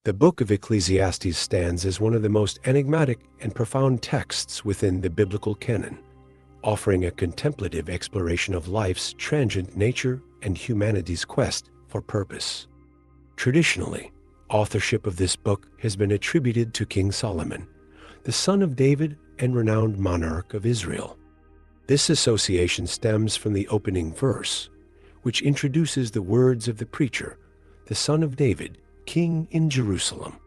The Book of Ecclesiastes stands as one of the most enigmatic and profound texts within the biblical canon, offering a contemplative exploration of life's transient nature and humanity's quest for purpose. Traditionally, authorship of this book has been attributed to King Solomon, the son of David and renowned monarch of Israel. This association stems from the opening verse, which introduces the words of the preacher, the son of David, king in Jerusalem.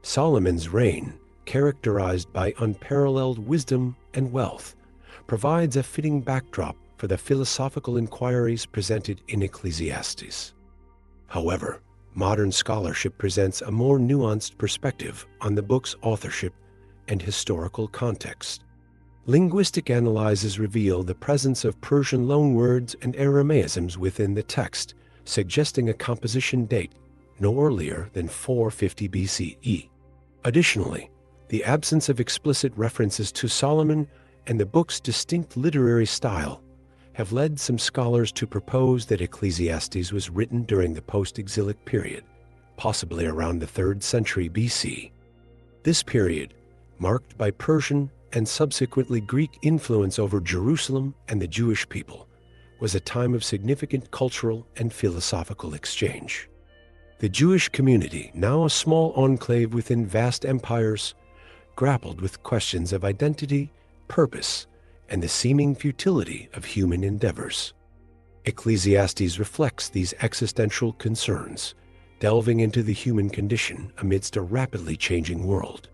Solomon's reign, characterized by unparalleled wisdom and wealth, provides a fitting backdrop for the philosophical inquiries presented in Ecclesiastes. However, modern scholarship presents a more nuanced perspective on the book's authorship and historical context. Linguistic analyses reveal the presence of Persian loanwords and Aramaisms within the text, suggesting a composition date no earlier than 450 BCE. Additionally, the absence of explicit references to Solomon and the book's distinct literary style have led some scholars to propose that Ecclesiastes was written during the post-exilic period, possibly around the 3rd century BC. This period, marked by Persian and subsequently Greek influence over Jerusalem and the Jewish people, was a time of significant cultural and philosophical exchange. The Jewish community, now a small enclave within vast empires, grappled with questions of identity, purpose, and the seeming futility of human endeavors. Ecclesiastes reflects these existential concerns, delving into the human condition amidst a rapidly changing world.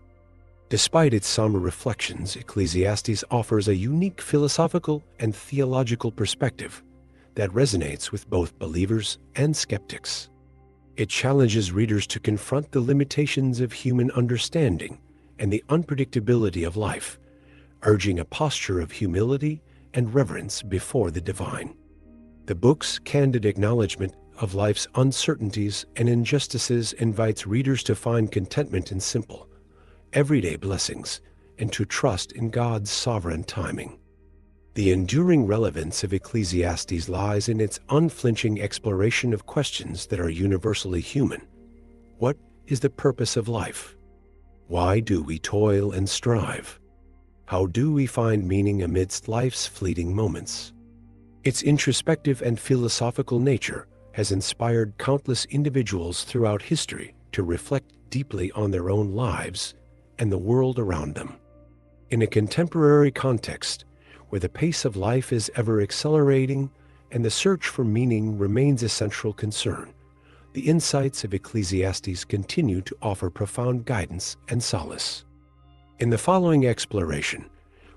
Despite its somber reflections, Ecclesiastes offers a unique philosophical and theological perspective that resonates with both believers and skeptics. It challenges readers to confront the limitations of human understanding and the unpredictability of life, urging a posture of humility and reverence before the divine. The book's candid acknowledgement of life's uncertainties and injustices invites readers to find contentment in simple, everyday blessings and to trust in God's sovereign timing. The enduring relevance of Ecclesiastes lies in its unflinching exploration of questions that are universally human. What is the purpose of life? Why do we toil and strive? How do we find meaning amidst life's fleeting moments? Its introspective and philosophical nature has inspired countless individuals throughout history to reflect deeply on their own lives and the world around them. In a contemporary context, where the pace of life is ever accelerating and the search for meaning remains a central concern, the insights of Ecclesiastes continue to offer profound guidance and solace. In the following exploration,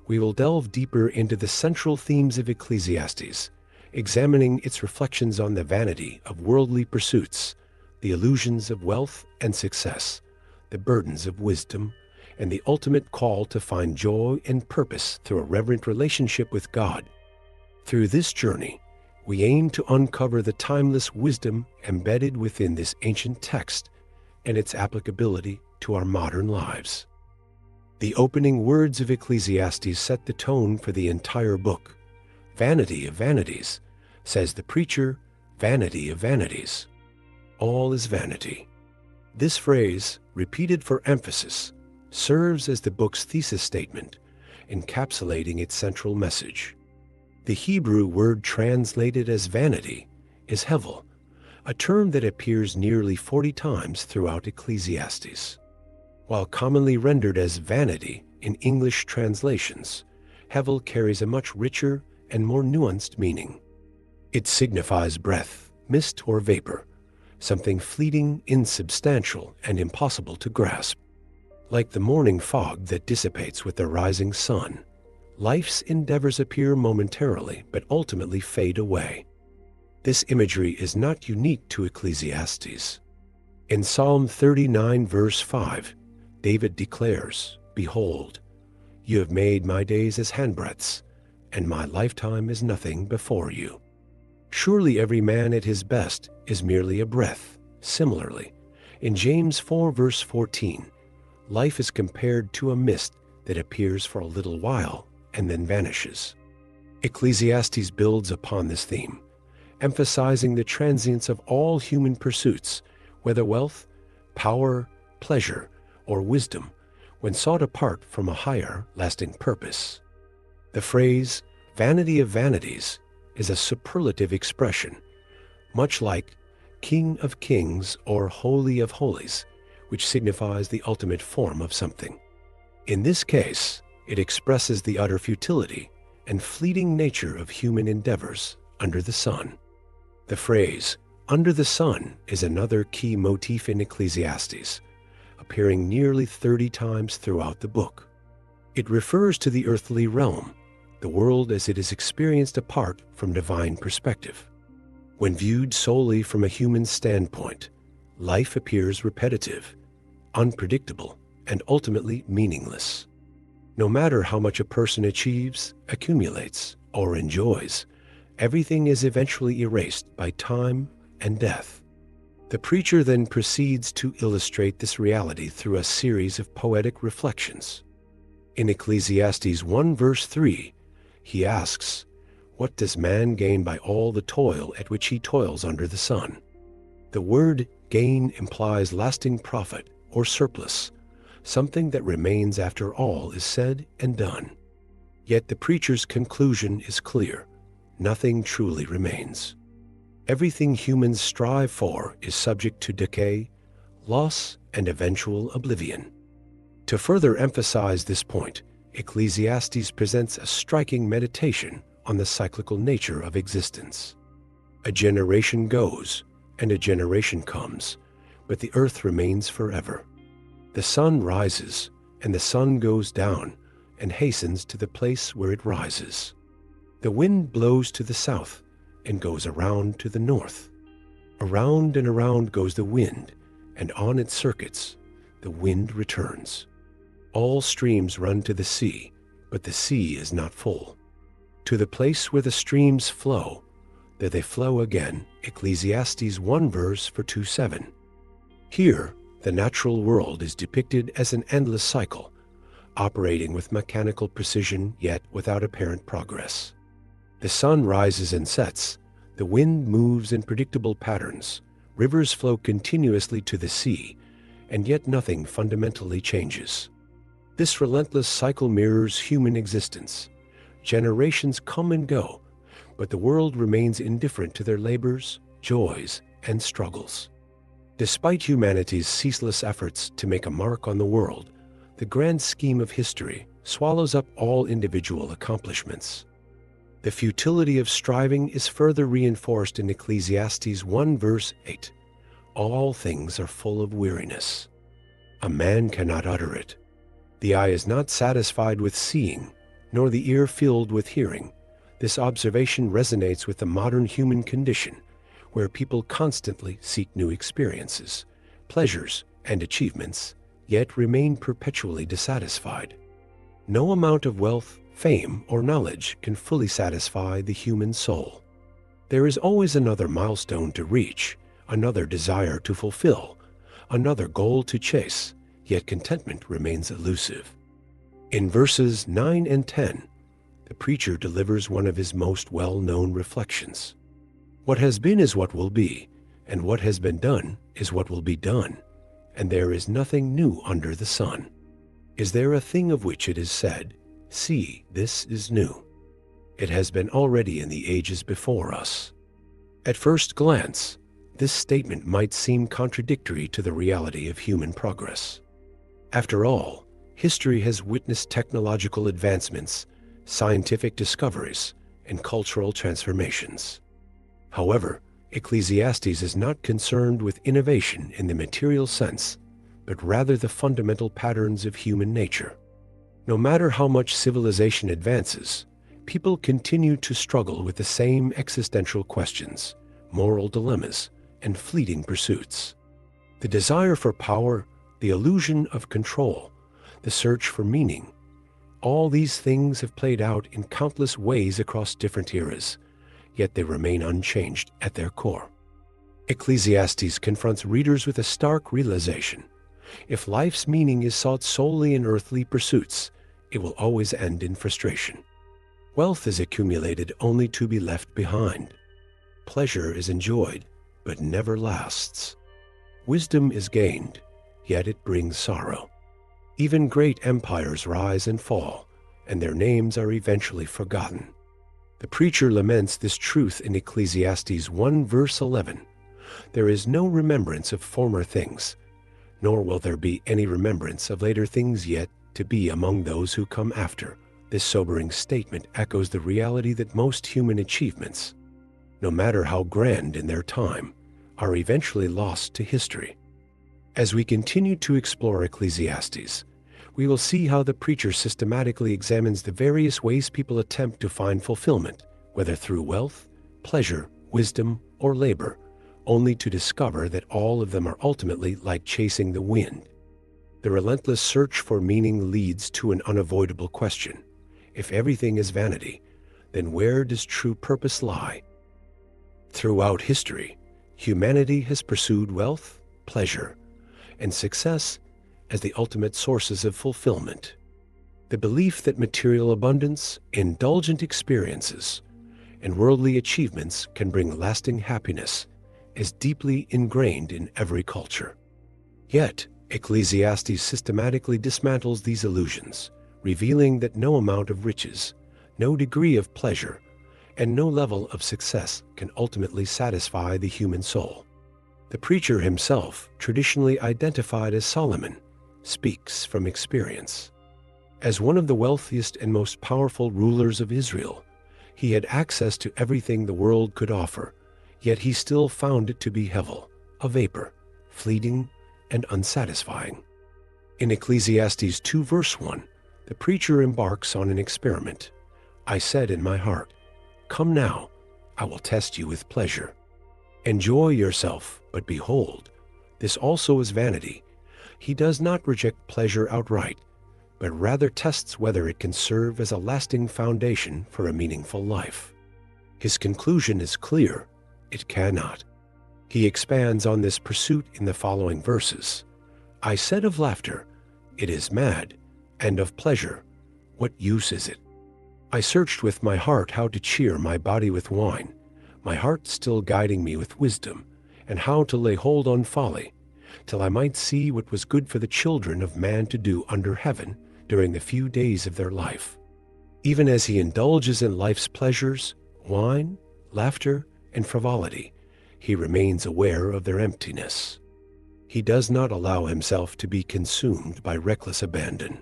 we will delve deeper into the central themes of Ecclesiastes, examining its reflections on the vanity of worldly pursuits, the illusions of wealth and success, the burdens of wisdom, and the ultimate call to find joy and purpose through a reverent relationship with God. Through this journey, we aim to uncover the timeless wisdom embedded within this ancient text and its applicability to our modern lives. The opening words of Ecclesiastes set the tone for the entire book. "Vanity of vanities," says the preacher, "vanity of vanities. All is vanity." This phrase, repeated for emphasis, serves as the book's thesis statement, encapsulating its central message. The Hebrew word translated as vanity is hevel, a term that appears nearly 40 times throughout Ecclesiastes. While commonly rendered as vanity in English translations, hevel carries a much richer and more nuanced meaning. It signifies breath, mist, or vapor, something fleeting, insubstantial, and impossible to grasp. Like the morning fog that dissipates with the rising sun, life's endeavors appear momentarily but ultimately fade away. This imagery is not unique to Ecclesiastes. In Psalm 39, verse 5, David declares, "Behold, you have made my days as handbreadths, and my lifetime is nothing before you." Surely every man at his best is merely a breath. Similarly, in James 4, verse 14, life is compared to a mist that appears for a little while and then vanishes. Ecclesiastes builds upon this theme, emphasizing the transience of all human pursuits, whether wealth, power, pleasure, or wisdom when sought apart from a higher, lasting purpose. The phrase, vanity of vanities, is a superlative expression, much like King of Kings or Holy of Holies, which signifies the ultimate form of something. In this case, it expresses the utter futility and fleeting nature of human endeavors under the sun. The phrase, under the sun, is another key motif in Ecclesiastes, appearing nearly 30 times throughout the book. It refers to the earthly realm, the world as it is experienced apart from divine perspective. When viewed solely from a human standpoint, life appears repetitive, unpredictable, and ultimately meaningless. No matter how much a person achieves, accumulates, or enjoys, everything is eventually erased by time and death. The preacher then proceeds to illustrate this reality through a series of poetic reflections. In Ecclesiastes 1 verse 3, he asks, "What does man gain by all the toil at which he toils under the sun?" The word gain implies lasting profit or surplus, something that remains after all is said and done. Yet the preacher's conclusion is clear: nothing truly remains. Everything humans strive for is subject to decay, loss, and eventual oblivion. To further emphasize this point, Ecclesiastes presents a striking meditation on the cyclical nature of existence. A generation goes, and a generation comes, but the earth remains forever. The sun rises, and the sun goes down, and hastens to the place where it rises. The wind blows to the south, and goes around to the north. Around and around goes the wind, and on its circuits the wind returns. All streams run to the sea, but the sea is not full. To the place where the streams flow, there they flow again. Ecclesiastes 1 verse for 2:7. Here, the natural world is depicted as an endless cycle, operating with mechanical precision yet without apparent progress. The sun rises and sets, the wind moves in predictable patterns, rivers flow continuously to the sea, and yet nothing fundamentally changes. This relentless cycle mirrors human existence. Generations come and go, but the world remains indifferent to their labors, joys, and struggles. Despite humanity's ceaseless efforts to make a mark on the world, the grand scheme of history swallows up all individual accomplishments. The futility of striving is further reinforced in Ecclesiastes 1 verse 8. All things are full of weariness. A man cannot utter it. The eye is not satisfied with seeing, nor the ear filled with hearing. This observation resonates with the modern human condition, where people constantly seek new experiences, pleasures, and achievements, yet remain perpetually dissatisfied. No amount of wealth, fame, or knowledge can fully satisfy the human soul. There is always another milestone to reach, another desire to fulfill, another goal to chase, yet contentment remains elusive. In verses 9 and 10, the preacher delivers one of his most well-known reflections. What has been is what will be, and what has been done is what will be done, and there is nothing new under the sun. Is there a thing of which it is said, "See, this is new"? It has been already in the ages before us. At first glance, this statement might seem contradictory to the reality of human progress. After all, history has witnessed technological advancements, scientific discoveries, and cultural transformations. However, Ecclesiastes is not concerned with innovation in the material sense, but rather the fundamental patterns of human nature. No matter how much civilization advances, people continue to struggle with the same existential questions, moral dilemmas, and fleeting pursuits. The desire for power, the illusion of control, the search for meaning, all these things have played out in countless ways across different eras, yet they remain unchanged at their core. Ecclesiastes confronts readers with a stark realization. If life's meaning is sought solely in earthly pursuits, it will always end in frustration. Wealth is accumulated only to be left behind. Pleasure is enjoyed, but never lasts. Wisdom is gained, yet it brings sorrow. Even great empires rise and fall, and their names are eventually forgotten. The preacher laments this truth in Ecclesiastes 1 verse 11. There is no remembrance of former things, nor will there be any remembrance of later things yet to be among those who come after. This sobering statement echoes the reality that most human achievements, no matter how grand in their time, are eventually lost to history. As we continue to explore Ecclesiastes, we will see how the preacher systematically examines the various ways people attempt to find fulfillment, whether through wealth, pleasure, wisdom, or labor, only to discover that all of them are ultimately like chasing the wind. The relentless search for meaning leads to an unavoidable question. If everything is vanity, then where does true purpose lie? Throughout history, humanity has pursued wealth, pleasure, and success as the ultimate sources of fulfillment. The belief that material abundance, indulgent experiences, and worldly achievements can bring lasting happiness is deeply ingrained in every culture. Yet, Ecclesiastes systematically dismantles these illusions, revealing that no amount of riches, no degree of pleasure, and no level of success can ultimately satisfy the human soul. The preacher himself, traditionally identified as Solomon, speaks from experience. As one of the wealthiest and most powerful rulers of Israel, he had access to everything the world could offer, yet he still found it to be hevel, a vapor, fleeting and unsatisfying. In Ecclesiastes 2 verse 1, the preacher embarks on an experiment. I said in my heart, "Come now, I will test you with pleasure. Enjoy yourself, but behold, this also is vanity." He does not reject pleasure outright, but rather tests whether it can serve as a lasting foundation for a meaningful life. His conclusion is clear: it cannot. He expands on this pursuit in the following verses. I said of laughter, "It is mad," and of pleasure, "What use is it?" I searched with my heart how to cheer my body with wine, my heart still guiding me with wisdom, and how to lay hold on folly, till I might see what was good for the children of man to do under heaven during the few days of their life. Even as he indulges in life's pleasures, wine, laughter, and frivolity, he remains aware of their emptiness. He does not allow himself to be consumed by reckless abandon.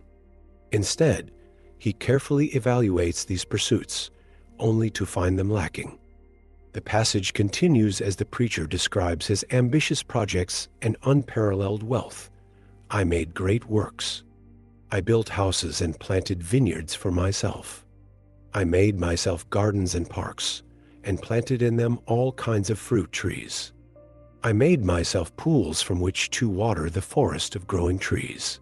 Instead, he carefully evaluates these pursuits, only to find them lacking. The passage continues as the preacher describes his ambitious projects and unparalleled wealth. I made great works. I built houses and planted vineyards for myself. I made myself gardens and parks, and planted in them all kinds of fruit trees. I made myself pools from which to water the forest of growing trees.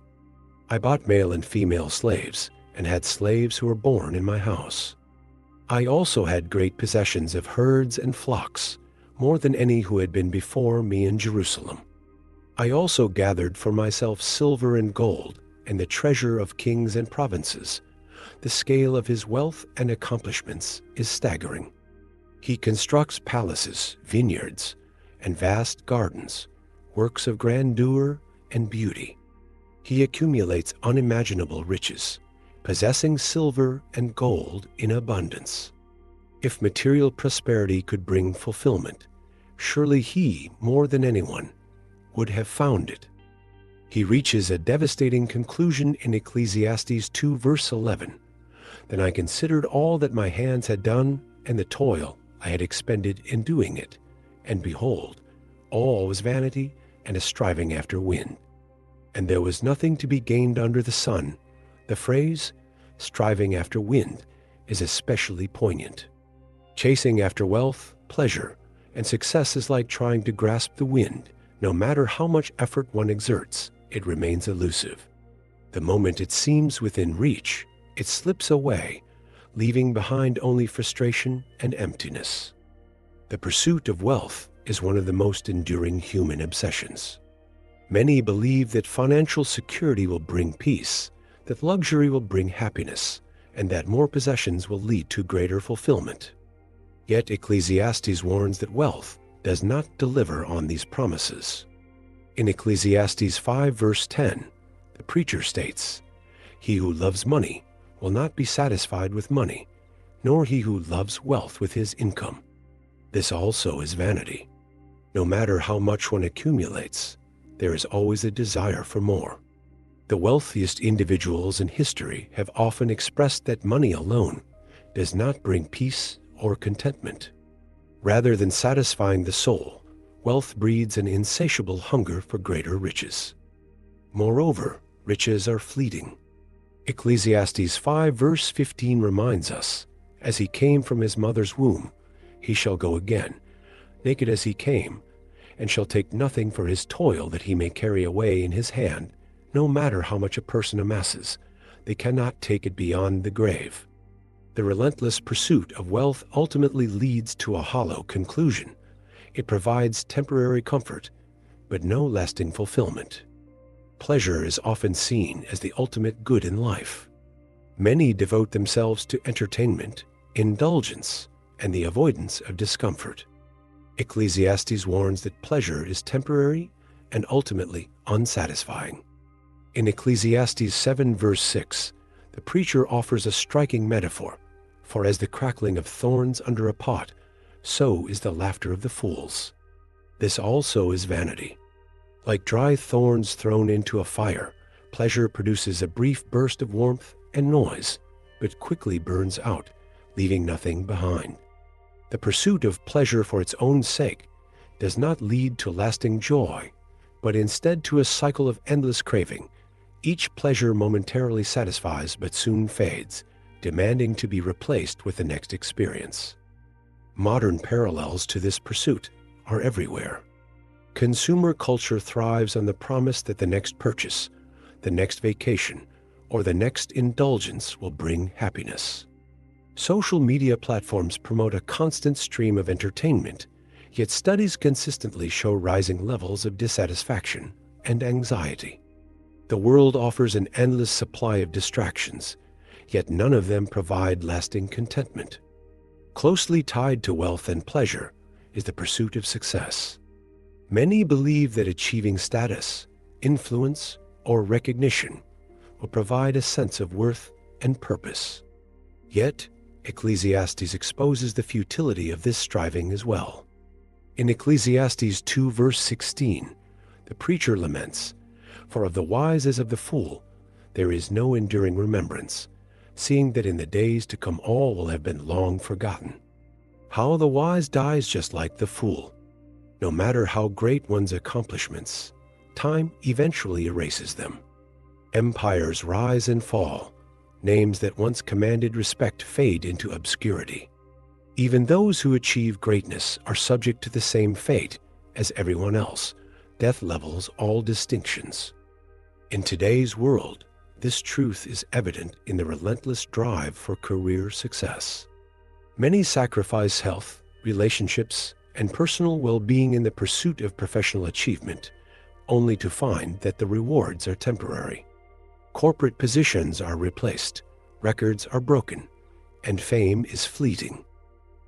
I bought male and female slaves, and had slaves who were born in my house. I also had great possessions of herds and flocks, more than any who had been before me in Jerusalem. I also gathered for myself silver and gold, and the treasure of kings and provinces. The scale of his wealth and accomplishments is staggering. He constructs palaces, vineyards, and vast gardens, works of grandeur and beauty. He accumulates unimaginable riches, possessing silver and gold in abundance. If material prosperity could bring fulfillment, surely he, more than anyone, would have found it. He reaches a devastating conclusion in Ecclesiastes 2 verse 11. Then I considered all that my hands had done and the toil I had expended in doing it, and behold, all was vanity and a striving after wind. And there was nothing to be gained under the sun. The phrase, striving after wind, is especially poignant. Chasing after wealth, pleasure, and success is like trying to grasp the wind. No matter how much effort one exerts, it remains elusive. The moment it seems within reach, it slips away, leaving behind only frustration and emptiness. The pursuit of wealth is one of the most enduring human obsessions. Many believe that financial security will bring peace, that luxury will bring happiness, and that more possessions will lead to greater fulfillment. Yet Ecclesiastes warns that wealth does not deliver on these promises. In Ecclesiastes 5 verse 10, the preacher states, "He who loves money will not be satisfied with money, nor he who loves wealth with his income. This also is vanity." No matter how much one accumulates, there is always a desire for more. The wealthiest individuals in history have often expressed that money alone does not bring peace or contentment. Rather than satisfying the soul, wealth breeds an insatiable hunger for greater riches. Moreover, riches are fleeting. Ecclesiastes 5 verse 15 reminds us, "As he came from his mother's womb, he shall go again, naked as he came, and shall take nothing for his toil that he may carry away in his hand. No matter how much a person amasses, they cannot take it beyond the grave." The relentless pursuit of wealth ultimately leads to a hollow conclusion. It provides temporary comfort, but no lasting fulfillment. Pleasure is often seen as the ultimate good in life. Many devote themselves to entertainment, indulgence, and the avoidance of discomfort. Ecclesiastes warns that pleasure is temporary and ultimately unsatisfying. In Ecclesiastes 7 verse 6, the preacher offers a striking metaphor, "For as the crackling of thorns under a pot, so is the laughter of the fools." This also is vanity. Like dry thorns thrown into a fire, pleasure produces a brief burst of warmth and noise, but quickly burns out, leaving nothing behind. The pursuit of pleasure for its own sake does not lead to lasting joy, but instead to a cycle of endless craving. Each pleasure momentarily satisfies but soon fades, demanding to be replaced with the next experience. Modern parallels to this pursuit are everywhere. Consumer culture thrives on the promise that the next purchase, the next vacation, or the next indulgence will bring happiness. Social media platforms promote a constant stream of entertainment, yet studies consistently show rising levels of dissatisfaction and anxiety. The world offers an endless supply of distractions, yet none of them provide lasting contentment. Closely tied to wealth and pleasure is the pursuit of success. Many believe that achieving status, influence, or recognition will provide a sense of worth and purpose. Yet, Ecclesiastes exposes the futility of this striving as well. In Ecclesiastes 2 verse 16, the preacher laments, "For of the wise as of the fool, there is no enduring remembrance, seeing that in the days to come all will have been long forgotten." How the wise dies just like the fool. No matter how great one's accomplishments, time eventually erases them. Empires rise and fall. Names that once commanded respect fade into obscurity. Even those who achieve greatness are subject to the same fate as everyone else. Death levels all distinctions. In today's world, this truth is evident in the relentless drive for career success. Many sacrifice health, relationships, and personal well-being in the pursuit of professional achievement, only to find that the rewards are temporary. Corporate positions are replaced, records are broken, and fame is fleeting.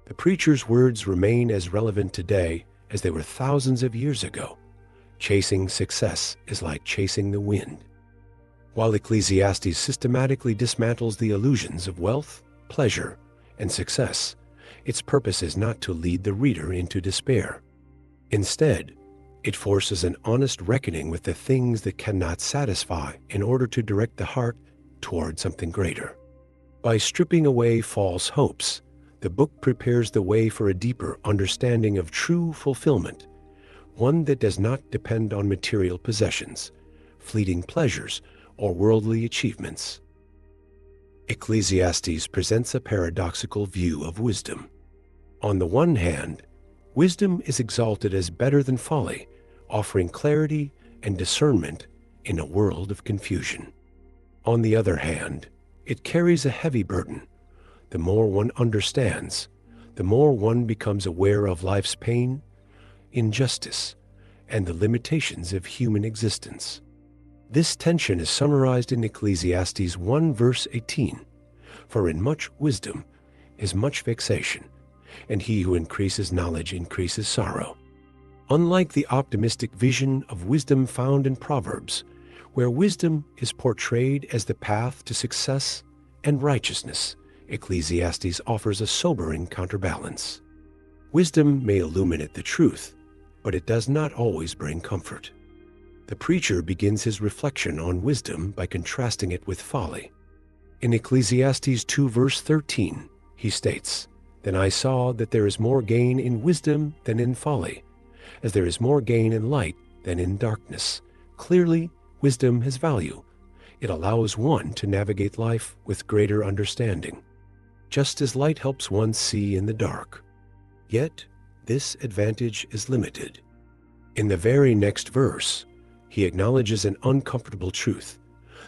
The preacher's words remain as relevant today as they were thousands of years ago. Chasing success is like chasing the wind. While Ecclesiastes systematically dismantles the illusions of wealth, pleasure, and success, its purpose is not to lead the reader into despair. Instead, it forces an honest reckoning with the things that cannot satisfy in order to direct the heart toward something greater. By stripping away false hopes, the book prepares the way for a deeper understanding of true fulfillment, one that does not depend on material possessions, fleeting pleasures, or worldly achievements. Ecclesiastes presents a paradoxical view of wisdom. On the one hand, wisdom is exalted as better than folly, offering clarity and discernment in a world of confusion. On the other hand, it carries a heavy burden. The more one understands, the more one becomes aware of life's pain, injustice, and the limitations of human existence. This tension is summarized in Ecclesiastes 1 verse 18. "For in much wisdom is much vexation, and he who increases knowledge increases sorrow." Unlike the optimistic vision of wisdom found in Proverbs, where wisdom is portrayed as the path to success and righteousness, Ecclesiastes offers a sobering counterbalance. Wisdom may illuminate the truth, but it does not always bring comfort. The preacher begins his reflection on wisdom by contrasting it with folly. In Ecclesiastes 2 verse 13, he states, "Then I saw that there is more gain in wisdom than in folly, as there is more gain in light than in darkness." Clearly, wisdom has value. It allows one to navigate life with greater understanding, just as light helps one see in the dark. Yet, this advantage is limited. In the very next verse, he acknowledges an uncomfortable truth.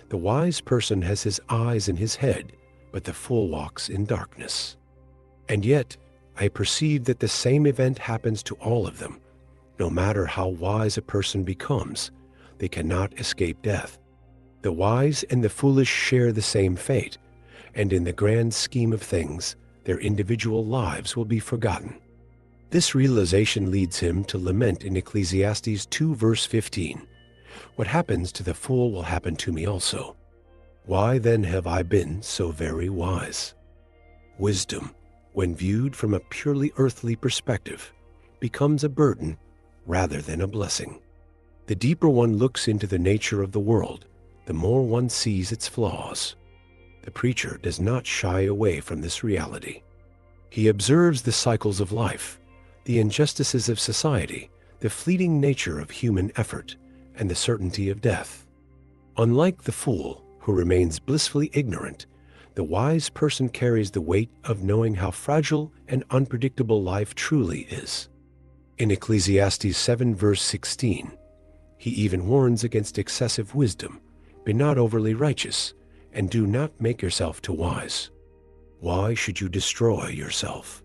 The wise person has his eyes in his head, but the fool walks in darkness. And yet, I perceive that the same event happens to all of them. No matter how wise a person becomes, they cannot escape death. The wise and the foolish share the same fate, and in the grand scheme of things, their individual lives will be forgotten. This realization leads him to lament in Ecclesiastes 2 verse 15, "What happens to the fool will happen to me also. Why then have I been so very wise?" Wisdom, when viewed from a purely earthly perspective, becomes a burden rather than a blessing. The deeper one looks into the nature of the world, the more one sees its flaws. The preacher does not shy away from this reality. He observes the cycles of life, the injustices of society, the fleeting nature of human effort, and the certainty of death. Unlike the fool, who remains blissfully ignorant, the wise person carries the weight of knowing how fragile and unpredictable life truly is. In Ecclesiastes 7 verse 16, he even warns against excessive wisdom. "Be not overly righteous, and do not make yourself too wise. Why should you destroy yourself?"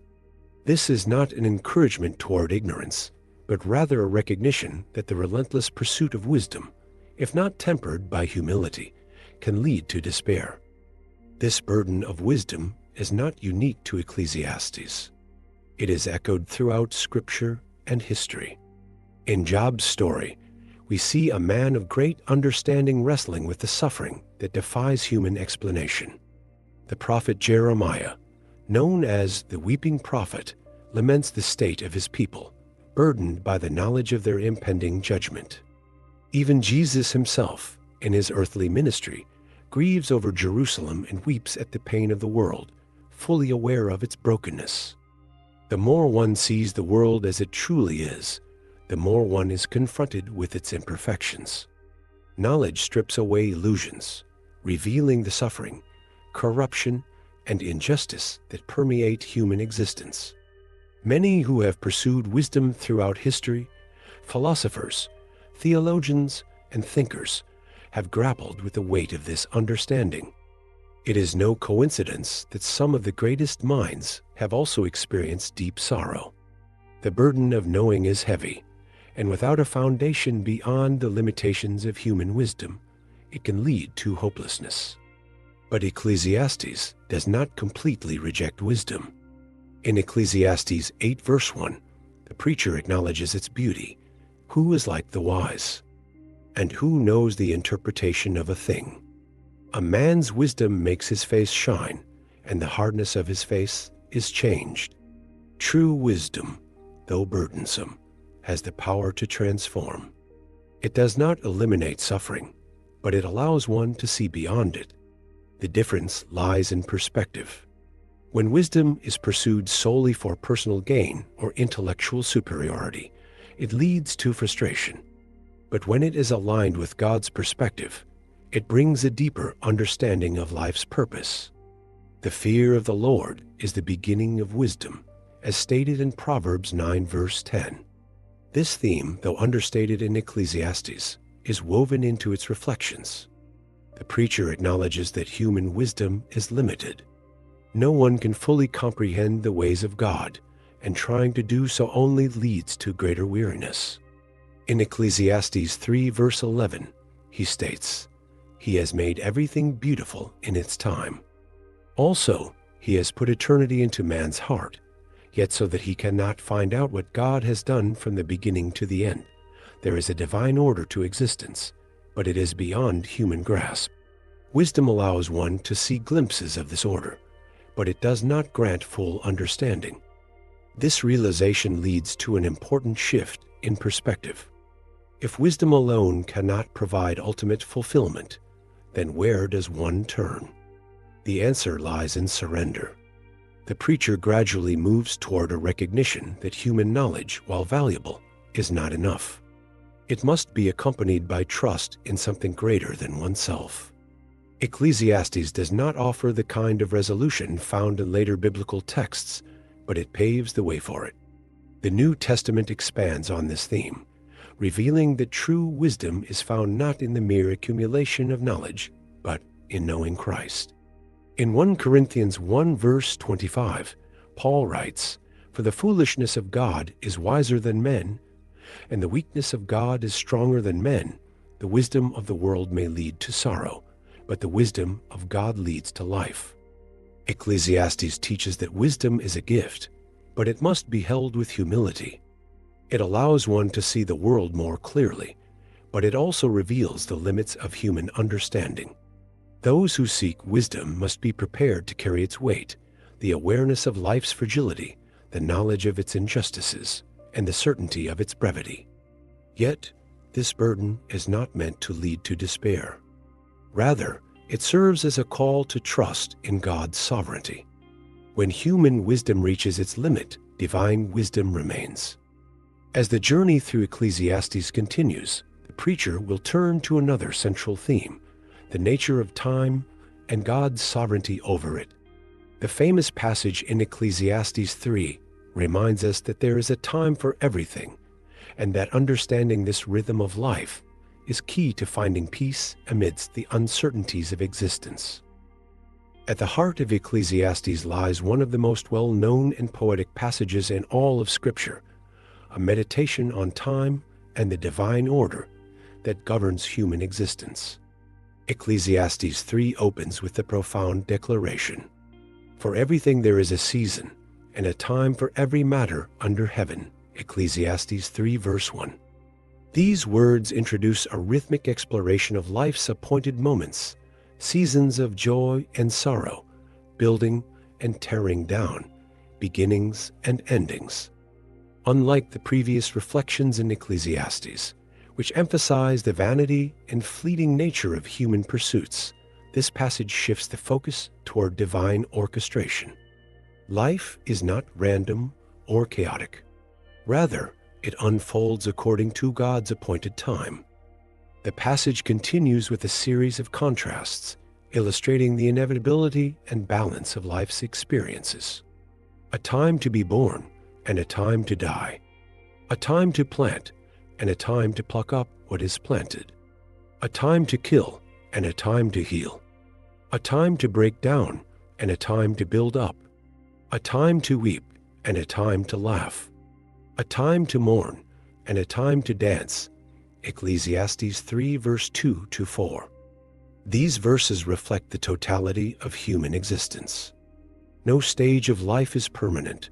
This is not an encouragement toward ignorance, but rather a recognition that the relentless pursuit of wisdom, if not tempered by humility, can lead to despair. This burden of wisdom is not unique to Ecclesiastes. It is echoed throughout Scripture and history. In Job's story, we see a man of great understanding wrestling with the suffering that defies human explanation. The prophet Jeremiah, known as the weeping prophet, laments the state of his people, burdened by the knowledge of their impending judgment. Even Jesus himself, in his earthly ministry, grieves over Jerusalem and weeps at the pain of the world, fully aware of its brokenness. The more one sees the world as it truly is, the more one is confronted with its imperfections. Knowledge strips away illusions, revealing the suffering, corruption, and injustice that permeate human existence. Many who have pursued wisdom throughout history, philosophers, theologians, and thinkers, have grappled with the weight of this understanding. It is no coincidence that some of the greatest minds have also experienced deep sorrow. The burden of knowing is heavy, and without a foundation beyond the limitations of human wisdom, it can lead to hopelessness. But Ecclesiastes does not completely reject wisdom. In Ecclesiastes 8 verse 1, the preacher acknowledges its beauty. "Who is like the wise? And who knows the interpretation of a thing? A man's wisdom makes his face shine, and the hardness of his face is changed." True wisdom, though burdensome, has the power to transform. It does not eliminate suffering, but it allows one to see beyond it. The difference lies in perspective. When wisdom is pursued solely for personal gain or intellectual superiority, it leads to frustration. But when it is aligned with God's perspective, it brings a deeper understanding of life's purpose. The fear of the Lord is the beginning of wisdom, as stated in Proverbs 9 verse 10. This theme, though understated in Ecclesiastes, is woven into its reflections. The preacher acknowledges that human wisdom is limited. No one can fully comprehend the ways of God, and trying to do so only leads to greater weariness. In Ecclesiastes 3 verse 11, he states, "He has made everything beautiful in its time. Also, he has put eternity into man's heart, yet so that he cannot find out what God has done from the beginning to the end. There is a divine order to existence, but it is beyond human grasp. Wisdom allows one to see glimpses of this order, but it does not grant full understanding. This realization leads to an important shift in perspective. If wisdom alone cannot provide ultimate fulfillment, then where does one turn? The answer lies in surrender. The preacher gradually moves toward a recognition that human knowledge, while valuable, is not enough. It must be accompanied by trust in something greater than oneself. Ecclesiastes does not offer the kind of resolution found in later biblical texts, but it paves the way for it. The New Testament expands on this theme, revealing that true wisdom is found not in the mere accumulation of knowledge, but in knowing Christ. In 1 Corinthians 1 verse 25, Paul writes, "For the foolishness of God is wiser than men, and the weakness of God is stronger than men. The wisdom of the world may lead to sorrow, but the wisdom of God leads to life." Ecclesiastes teaches that wisdom is a gift, but it must be held with humility. It allows one to see the world more clearly, but it also reveals the limits of human understanding. Those who seek wisdom must be prepared to carry its weight, the awareness of life's fragility, the knowledge of its injustices, and the certainty of its brevity. Yet, this burden is not meant to lead to despair. Rather, it serves as a call to trust in God's sovereignty. When human wisdom reaches its limit, divine wisdom remains. As the journey through Ecclesiastes continues, the preacher will turn to another central theme, the nature of time and God's sovereignty over it. The famous passage in Ecclesiastes 3 reminds us that there is a time for everything, and that understanding this rhythm of life is key to finding peace amidst the uncertainties of existence. At the heart of Ecclesiastes lies one of the most well-known and poetic passages in all of Scripture, a meditation on time and the divine order that governs human existence. Ecclesiastes 3 opens with the profound declaration, "For everything there is a season, and a time for every matter under heaven." Ecclesiastes 3 verse 1. These words introduce a rhythmic exploration of life's appointed moments, seasons of joy and sorrow, building and tearing down, beginnings and endings. Unlike the previous reflections in Ecclesiastes, which emphasize the vanity and fleeting nature of human pursuits, this passage shifts the focus toward divine orchestration. Life is not random or chaotic. Rather, it unfolds according to God's appointed time. The passage continues with a series of contrasts, illustrating the inevitability and balance of life's experiences. A time to be born and a time to die. A time to plant and a time to pluck up what is planted. A time to kill and a time to heal. A time to break down and a time to build up. A time to weep and a time to laugh. A time to mourn and a time to dance. Ecclesiastes 3 verse 2 to 4. These verses reflect the totality of human existence. No stage of life is permanent.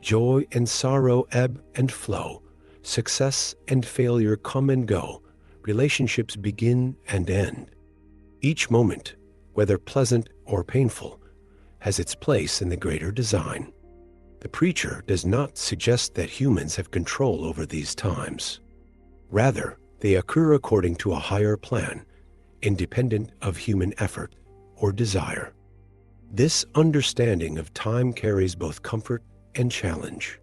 Joy and sorrow ebb and flow. Success and failure come and go. Relationships begin and end. Each moment, whether pleasant or painful, has its place in the greater design. The preacher does not suggest that humans have control over these times. Rather, they occur according to a higher plan, independent of human effort or desire. This understanding of time carries both comfort and challenge.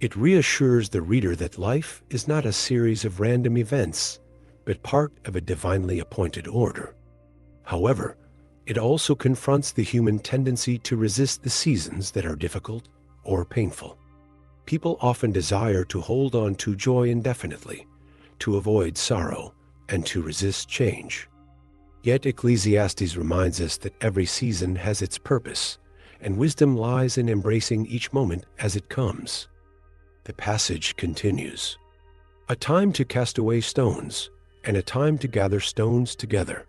It reassures the reader that life is not a series of random events, but part of a divinely appointed order. However, it also confronts the human tendency to resist the seasons that are difficult or painful. People often desire to hold on to joy indefinitely, to avoid sorrow, and to resist change. Yet Ecclesiastes reminds us that every season has its purpose, and wisdom lies in embracing each moment as it comes. The passage continues, "A time to cast away stones, and a time to gather stones together.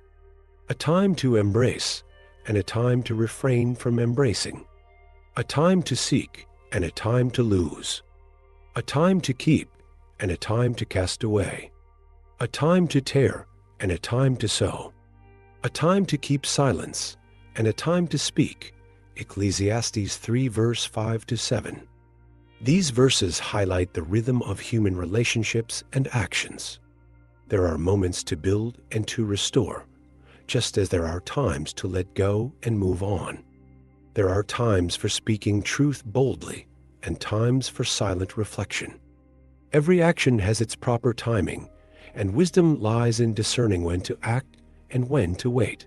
A time to embrace, and a time to refrain from embracing. A time to seek, and a time to lose, a time to keep and a time to cast away, a time to tear and a time to sow, a time to keep silence and a time to speak. Ecclesiastes 3 verse 5 to 7. These verses highlight the rhythm of human relationships and actions. There are moments to build and to restore, just as there are times to let go and move on. There are times for speaking truth boldly and times for silent reflection. Every action has its proper timing, and wisdom lies in discerning when to act and when to wait.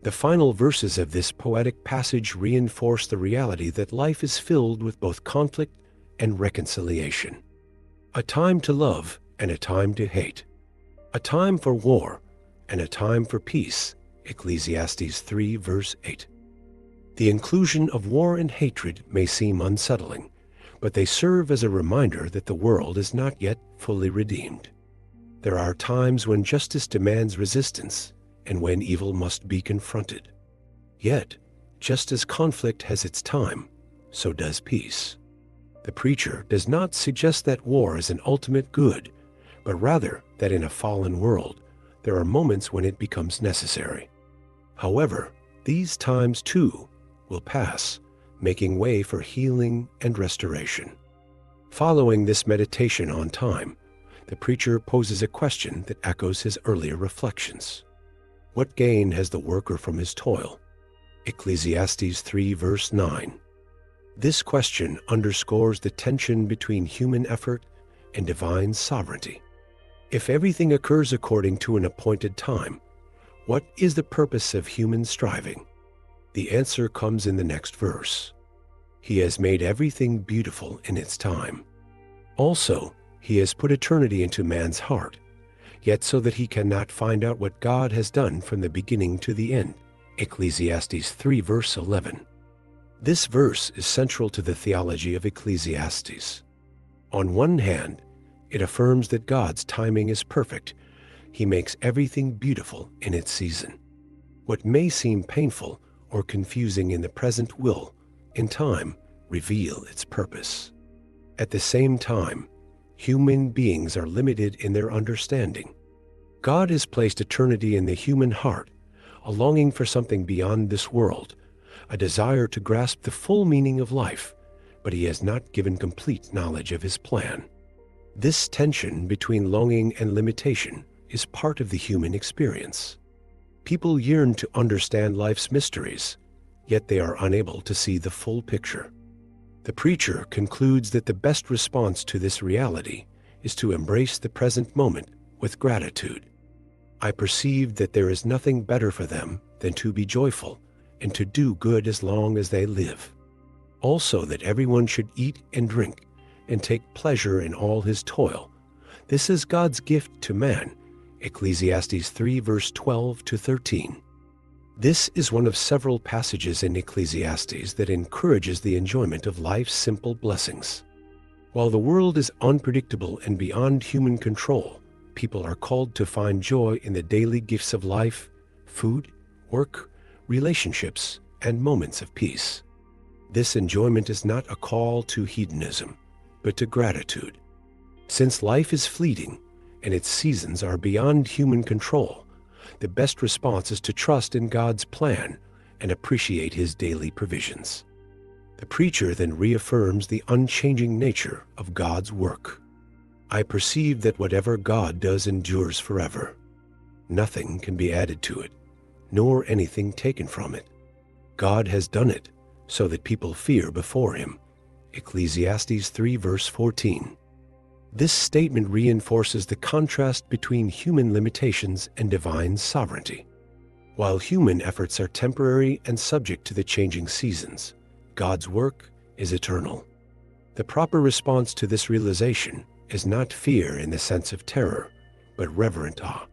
The final verses of this poetic passage reinforce the reality that life is filled with both conflict and reconciliation. A time to love and a time to hate. A time for war and a time for peace. Ecclesiastes 3 verse 8. The inclusion of war and hatred may seem unsettling, but they serve as a reminder that the world is not yet fully redeemed. There are times when justice demands resistance and when evil must be confronted. Yet, just as conflict has its time, so does peace. The preacher does not suggest that war is an ultimate good, but rather that in a fallen world, there are moments when it becomes necessary. However, these times too will pass, making way for healing and restoration. Following this meditation on time, the preacher poses a question that echoes his earlier reflections. What gain has the worker from his toil? Ecclesiastes 3 verse 9. This question underscores the tension between human effort and divine sovereignty. If everything occurs according to an appointed time, what is the purpose of human striving? The answer comes in the next verse. He has made everything beautiful in its time. Also, he has put eternity into man's heart, yet so that he cannot find out what God has done from the beginning to the end. Ecclesiastes 3 verse 11. This verse is central to the theology of Ecclesiastes. On one hand, it affirms that God's timing is perfect. He makes everything beautiful in its season. What may seem painful or confusing in the present will, in time, reveal its purpose. At the same time, human beings are limited in their understanding. God has placed eternity in the human heart, a longing for something beyond this world, a desire to grasp the full meaning of life, but he has not given complete knowledge of his plan. This tension between longing and limitation is part of the human experience. People yearn to understand life's mysteries, yet they are unable to see the full picture. The preacher concludes that the best response to this reality is to embrace the present moment with gratitude. I perceive that there is nothing better for them than to be joyful and to do good as long as they live. Also that everyone should eat and drink and take pleasure in all his toil. This is God's gift to man. Ecclesiastes 3 verse 12 to 13. This is one of several passages in Ecclesiastes that encourages the enjoyment of life's simple blessings. While the world is unpredictable and beyond human control, people are called to find joy in the daily gifts of life, food, work, relationships, and moments of peace. This enjoyment is not a call to hedonism, but to gratitude. Since life is fleeting and its seasons are beyond human control, the best response is to trust in God's plan and appreciate his daily provisions. The preacher then reaffirms the unchanging nature of God's work. I perceive that whatever God does endures forever. Nothing can be added to it, nor anything taken from it. God has done it so that people fear before him. Ecclesiastes 3 verse 14. This statement reinforces the contrast between human limitations and divine sovereignty. While human efforts are temporary and subject to the changing seasons, God's work is eternal. The proper response to this realization is not fear in the sense of terror, but reverent awe.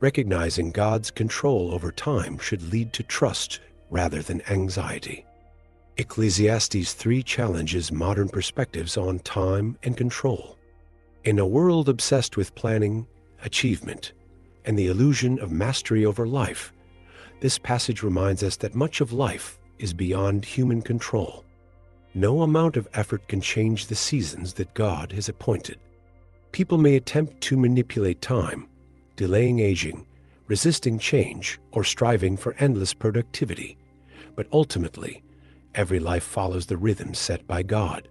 Recognizing God's control over time should lead to trust rather than anxiety. Ecclesiastes 3 challenges modern perspectives on time and control. In a world obsessed with planning, achievement, and the illusion of mastery over life, this passage reminds us that much of life is beyond human control. No amount of effort can change the seasons that God has appointed. People may attempt to manipulate time, delaying aging, resisting change, or striving for endless productivity. But ultimately, every life follows the rhythms set by God.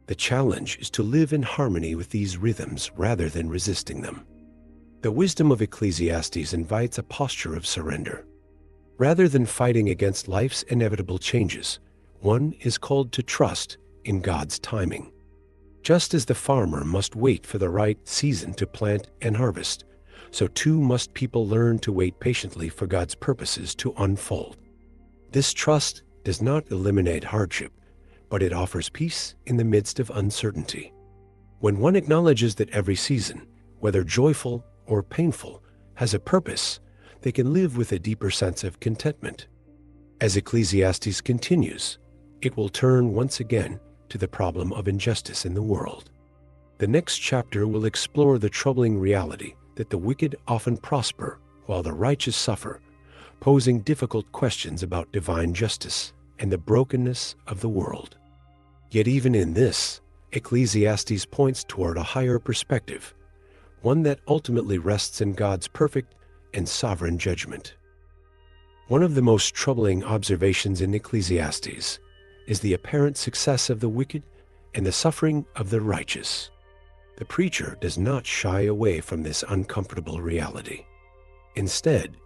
The challenge is to live in harmony with these rhythms rather than resisting them. The wisdom of Ecclesiastes invites a posture of surrender. Rather than fighting against life's inevitable changes, one is called to trust in God's timing. Just as the farmer must wait for the right season to plant and harvest, so too must people learn to wait patiently for God's purposes to unfold. This trust does not eliminate hardship, but it offers peace in the midst of uncertainty. When one acknowledges that every season, whether joyful or painful, has a purpose, they can live with a deeper sense of contentment. As Ecclesiastes continues, it will turn once again to the problem of injustice in the world. The next chapter will explore the troubling reality that the wicked often prosper while the righteous suffer, posing difficult questions about divine justice and the brokenness of the world. Yet even in this, Ecclesiastes points toward a higher perspective, one that ultimately rests in God's perfect and sovereign judgment. One of the most troubling observations in Ecclesiastes is the apparent success of the wicked and the suffering of the righteous. The preacher does not shy away from this uncomfortable reality. Instead,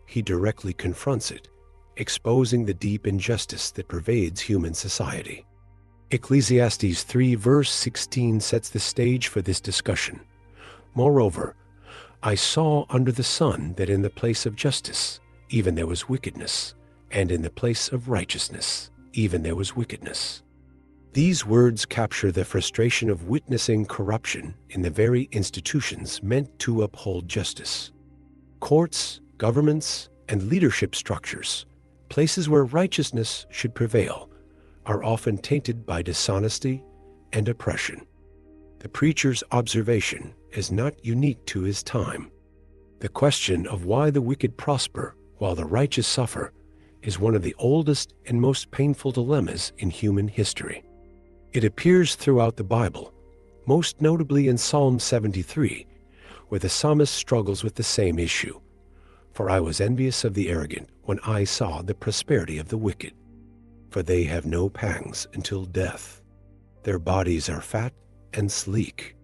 he directly confronts it, exposing the deep injustice that pervades human society. Ecclesiastes 3 verse 16 sets the stage for this discussion. Moreover, I saw under the sun that in the place of justice, even there was wickedness, and in the place of righteousness, even there was wickedness. These words capture the frustration of witnessing corruption in the very institutions meant to uphold justice. Courts, governments, and leadership structures, places where righteousness should prevail, are often tainted by dishonesty and oppression. The preacher's observation is not unique to his time. The question of why the wicked prosper while the righteous suffer is one of the oldest and most painful dilemmas in human history. It appears throughout the Bible, most notably in Psalm 73, where the psalmist struggles with the same issue. For I was envious of the arrogant when I saw the prosperity of the wicked. For they have no pangs until death. Their bodies are fat and sleek.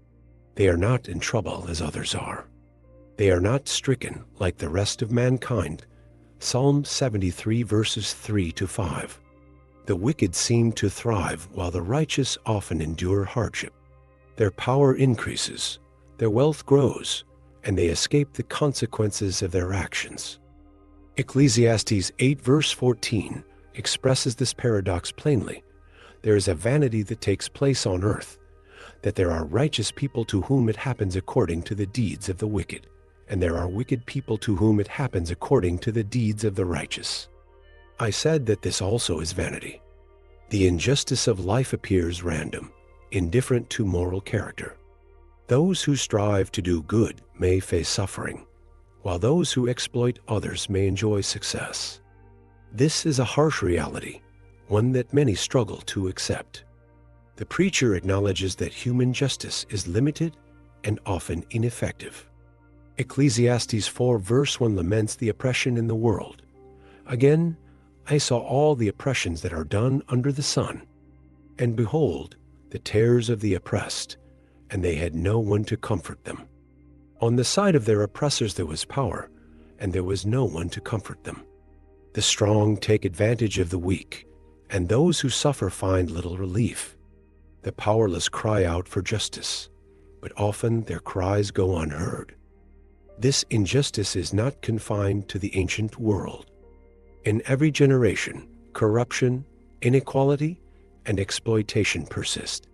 They are not in trouble as others are. They are not stricken like the rest of mankind. Psalm 73 verses 3 to 5. The wicked seem to thrive while the righteous often endure hardship. Their power increases, their wealth grows, and they escape the consequences of their actions. Ecclesiastes 8 verse 14 expresses this paradox plainly. There is a vanity that takes place on earth, that there are righteous people to whom it happens according to the deeds of the wicked, and there are wicked people to whom it happens according to the deeds of the righteous. I said that this also is vanity. The injustice of life appears random, indifferent to moral character. Those who strive to do good may face suffering, while those who exploit others may enjoy success. This is a harsh reality, one that many struggle to accept. The preacher acknowledges that human justice is limited and often ineffective. Ecclesiastes 4 verse 1 laments the oppression in the world. Again, I saw all the oppressions that are done under the sun, and behold, the tears of the oppressed, and they had no one to comfort them. On the side of their oppressors there was power, and there was no one to comfort them. The strong take advantage of the weak, and those who suffer find little relief. The powerless cry out for justice, but often their cries go unheard. This injustice is not confined to the ancient world. In every generation, corruption, inequality, and exploitation persist.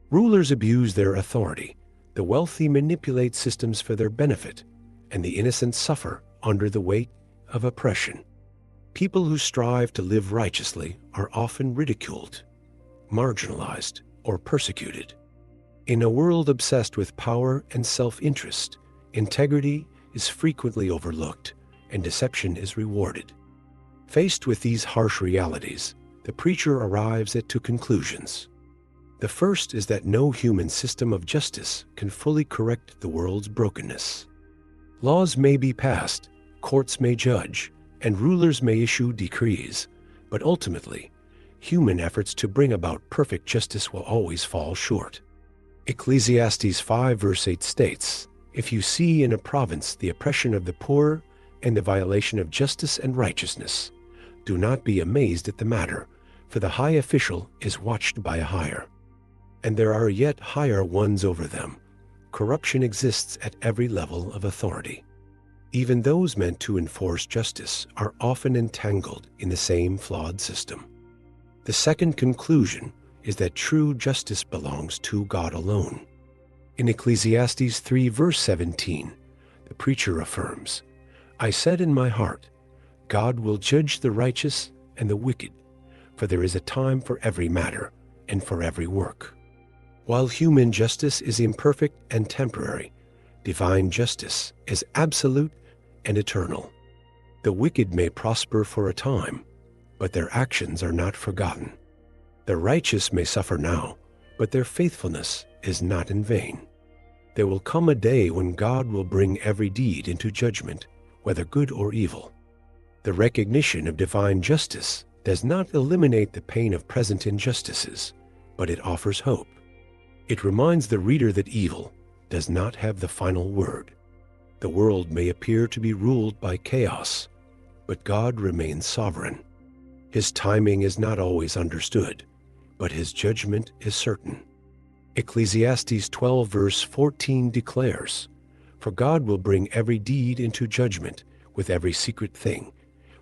Rulers abuse their authority, the wealthy manipulate systems for their benefit, and the innocent suffer under the weight of oppression. People who strive to live righteously are often ridiculed, marginalized, or persecuted. In a world obsessed with power and self-interest, integrity is frequently overlooked and deception is rewarded. Faced with these harsh realities, the preacher arrives at two conclusions. The first is that no human system of justice can fully correct the world's brokenness. Laws may be passed, courts may judge, and rulers may issue decrees, but ultimately, human efforts to bring about perfect justice will always fall short. Ecclesiastes 5 verse 8 states, "If you see in a province the oppression of the poor and the violation of justice and righteousness, do not be amazed at the matter, for the high official is watched by a higher, and there are yet higher ones over them. Corruption exists at every level of authority. Even those meant to enforce justice are often entangled in the same flawed system." The second conclusion is that true justice belongs to God alone. In Ecclesiastes 3 verse 17, the preacher affirms, "I said in my heart, God will judge the righteous and the wicked, for there is a time for every matter and for every work." While human justice is imperfect and temporary, divine justice is absolute and eternal. The wicked may prosper for a time, but their actions are not forgotten. The righteous may suffer now, but their faithfulness is not in vain. There will come a day when God will bring every deed into judgment, whether good or evil. The recognition of divine justice does not eliminate the pain of present injustices, but it offers hope. It reminds the reader that evil does not have the final word. The world may appear to be ruled by chaos, but God remains sovereign. His timing is not always understood, but his judgment is certain. Ecclesiastes 12 verse 14 declares, "For God will bring every deed into judgment with every secret thing.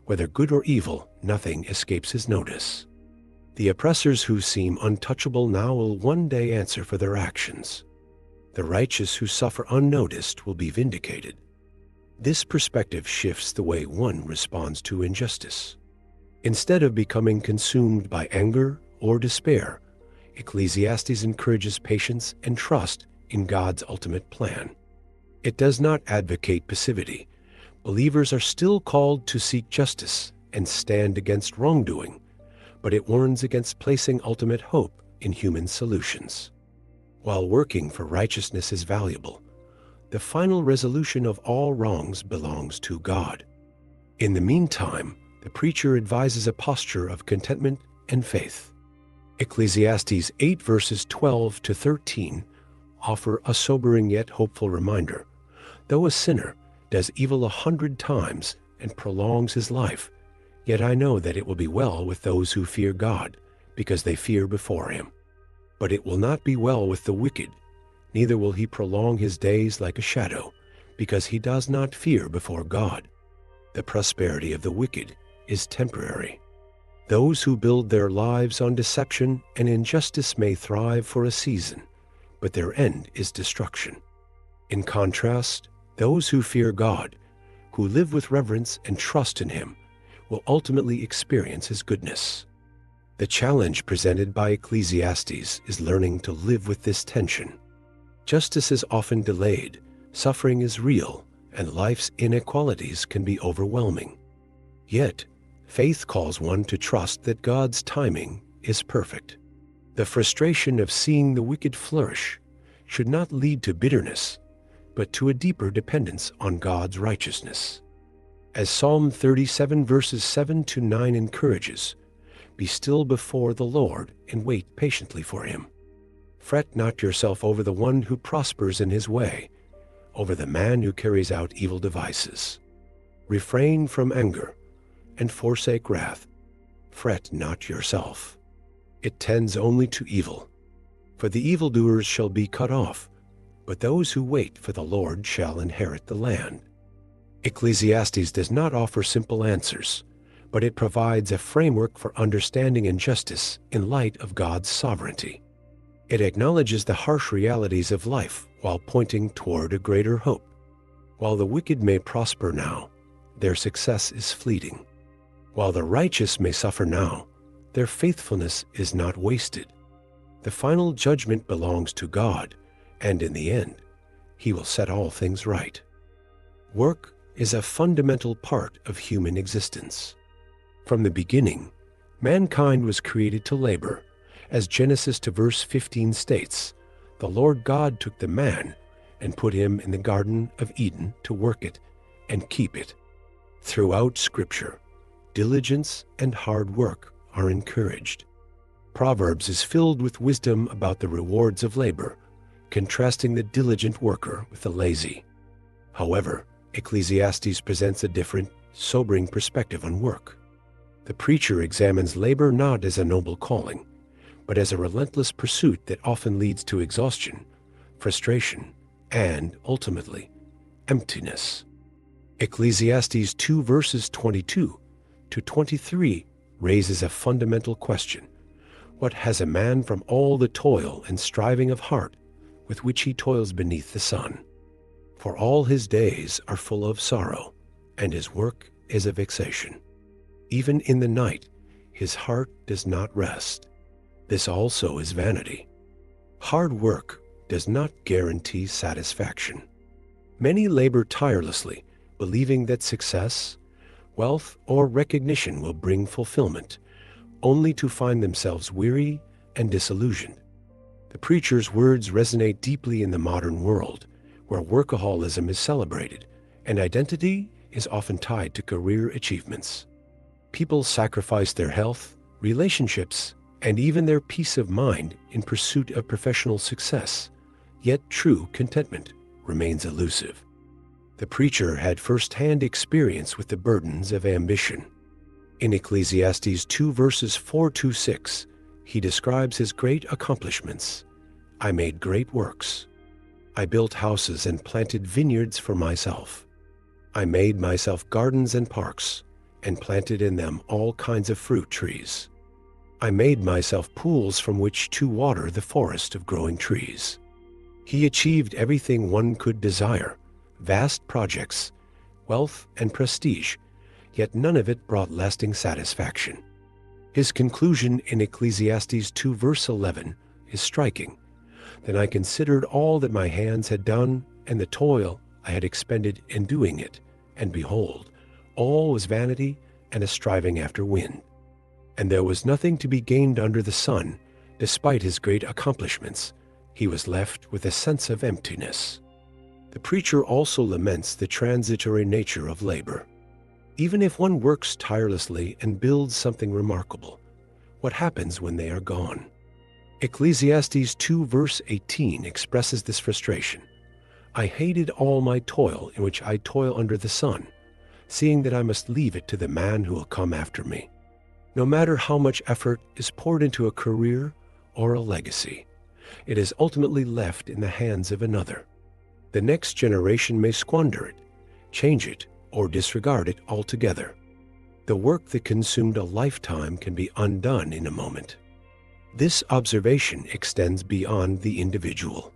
Whether good or evil, nothing escapes his notice." The oppressors who seem untouchable now will one day answer for their actions. The righteous who suffer unnoticed will be vindicated. This perspective shifts the way one responds to injustice. Instead of becoming consumed by anger or despair, Ecclesiastes encourages patience and trust in God's ultimate plan. It does not advocate passivity. Believers are still called to seek justice and stand against wrongdoing, but it warns against placing ultimate hope in human solutions. While working for righteousness is valuable, the final resolution of all wrongs belongs to God. In the meantime, the preacher advises a posture of contentment and faith. Ecclesiastes 8 verses 12 to 13 offer a sobering yet hopeful reminder. Though a sinner does evil 100 times and prolongs his life, yet I know that it will be well with those who fear God, because they fear before him. But it will not be well with the wicked, neither will he prolong his days like a shadow, because he does not fear before God. The prosperity of the wicked is temporary. Those who build their lives on deception and injustice may thrive for a season, but their end is destruction. In contrast, those who fear God, who live with reverence and trust in him, will ultimately experience his goodness. The challenge presented by Ecclesiastes is learning to live with this tension. Justice is often delayed, suffering is real, and life's inequalities can be overwhelming. Yet, faith calls one to trust that God's timing is perfect. The frustration of seeing the wicked flourish should not lead to bitterness, but to a deeper dependence on God's righteousness. As Psalm 37 verses 7 to 9 encourages, "Be still before the Lord and wait patiently for him. Fret not yourself over the one who prospers in his way, over the man who carries out evil devices. Refrain from anger and forsake wrath. Fret not yourself. It tends only to evil. For the evildoers shall be cut off, but those who wait for the Lord shall inherit the land." Ecclesiastes does not offer simple answers, but it provides a framework for understanding injustice in light of God's sovereignty. It acknowledges the harsh realities of life while pointing toward a greater hope. While the wicked may prosper now, their success is fleeting. While the righteous may suffer now, their faithfulness is not wasted. The final judgment belongs to God, and in the end, he will set all things right. Work is a fundamental part of human existence. From the beginning, Mankind was created to labor. As Genesis to verse 15 states, the Lord God took the man and put him in the Garden of Eden to work it and keep it. Throughout Scripture, diligence and hard work are encouraged. Proverbs is filled with wisdom about the rewards of labor, contrasting the diligent worker with the lazy. However, Ecclesiastes presents a different, sobering perspective on work. The preacher examines labor not as a noble calling, but as a relentless pursuit that often leads to exhaustion, frustration, and, ultimately, emptiness. Ecclesiastes 2 verses 22 to 23 raises a fundamental question. What has a man from all the toil and striving of heart with which he toils beneath the sun? For all his days are full of sorrow, and his work is a vexation. Even in the night his heart does not rest. This also is vanity. Hard work does not guarantee satisfaction. Many labor tirelessly, believing that success, wealth, or recognition will bring fulfillment, only to find themselves weary and disillusioned. The preacher's words resonate deeply in the modern world, where workaholism is celebrated and identity is often tied to career achievements. People sacrifice their health, relationships, and even their peace of mind in pursuit of professional success, yet true contentment remains elusive. The preacher had first-hand experience with the burdens of ambition. In Ecclesiastes 2 verses 4 to 6, he describes his great accomplishments. I made great works. I built houses and planted vineyards for myself. I made myself gardens and parks, and planted in them all kinds of fruit trees. I made myself pools from which to water the forest of growing trees. He achieved everything one could desire, vast projects, wealth, and prestige, yet none of it brought lasting satisfaction. His conclusion in Ecclesiastes 2 verse 11 is striking. Then I considered all that my hands had done and the toil I had expended in doing it, and behold, all was vanity and a striving after wind. And there was nothing to be gained under the sun. Despite his great accomplishments, he was left with a sense of emptiness. The preacher also laments the transitory nature of labor. Even if one works tirelessly and builds something remarkable, what happens when they are gone? Ecclesiastes 2 verse 18 expresses this frustration. I hated all my toil in which I toil under the sun, seeing that I must leave it to the man who will come after me. No matter how much effort is poured into a career or a legacy, it is ultimately left in the hands of another. The next generation may squander it, change it, or disregard it altogether. The work that consumed a lifetime can be undone in a moment. This observation extends beyond the individual.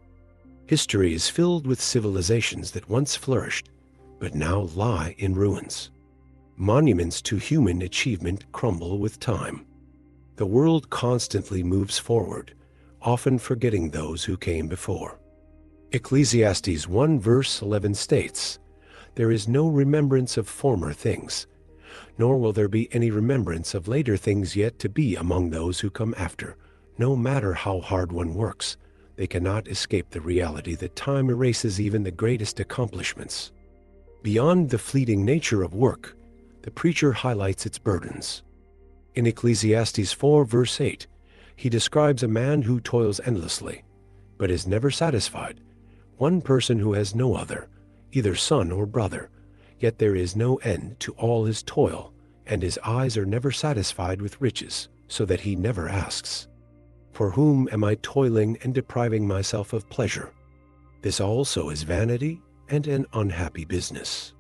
History is filled with civilizations that once flourished, but now lie in ruins. Monuments to human achievement crumble with time. The world constantly moves forward, often forgetting those who came before. Ecclesiastes 1 verse 11 states, There is no remembrance of former things, nor will there be any remembrance of later things yet to be among those who come after. No matter how hard one works, they cannot escape the reality that time erases even the greatest accomplishments. Beyond the fleeting nature of work, the preacher highlights its burdens. In Ecclesiastes 4 verse 8, he describes a man who toils endlessly, but is never satisfied, one person who has no other, either son or brother, yet there is no end to all his toil, and his eyes are never satisfied with riches, so that he never asks, For whom am I toiling and depriving myself of pleasure? This also is vanity and an unhappy business.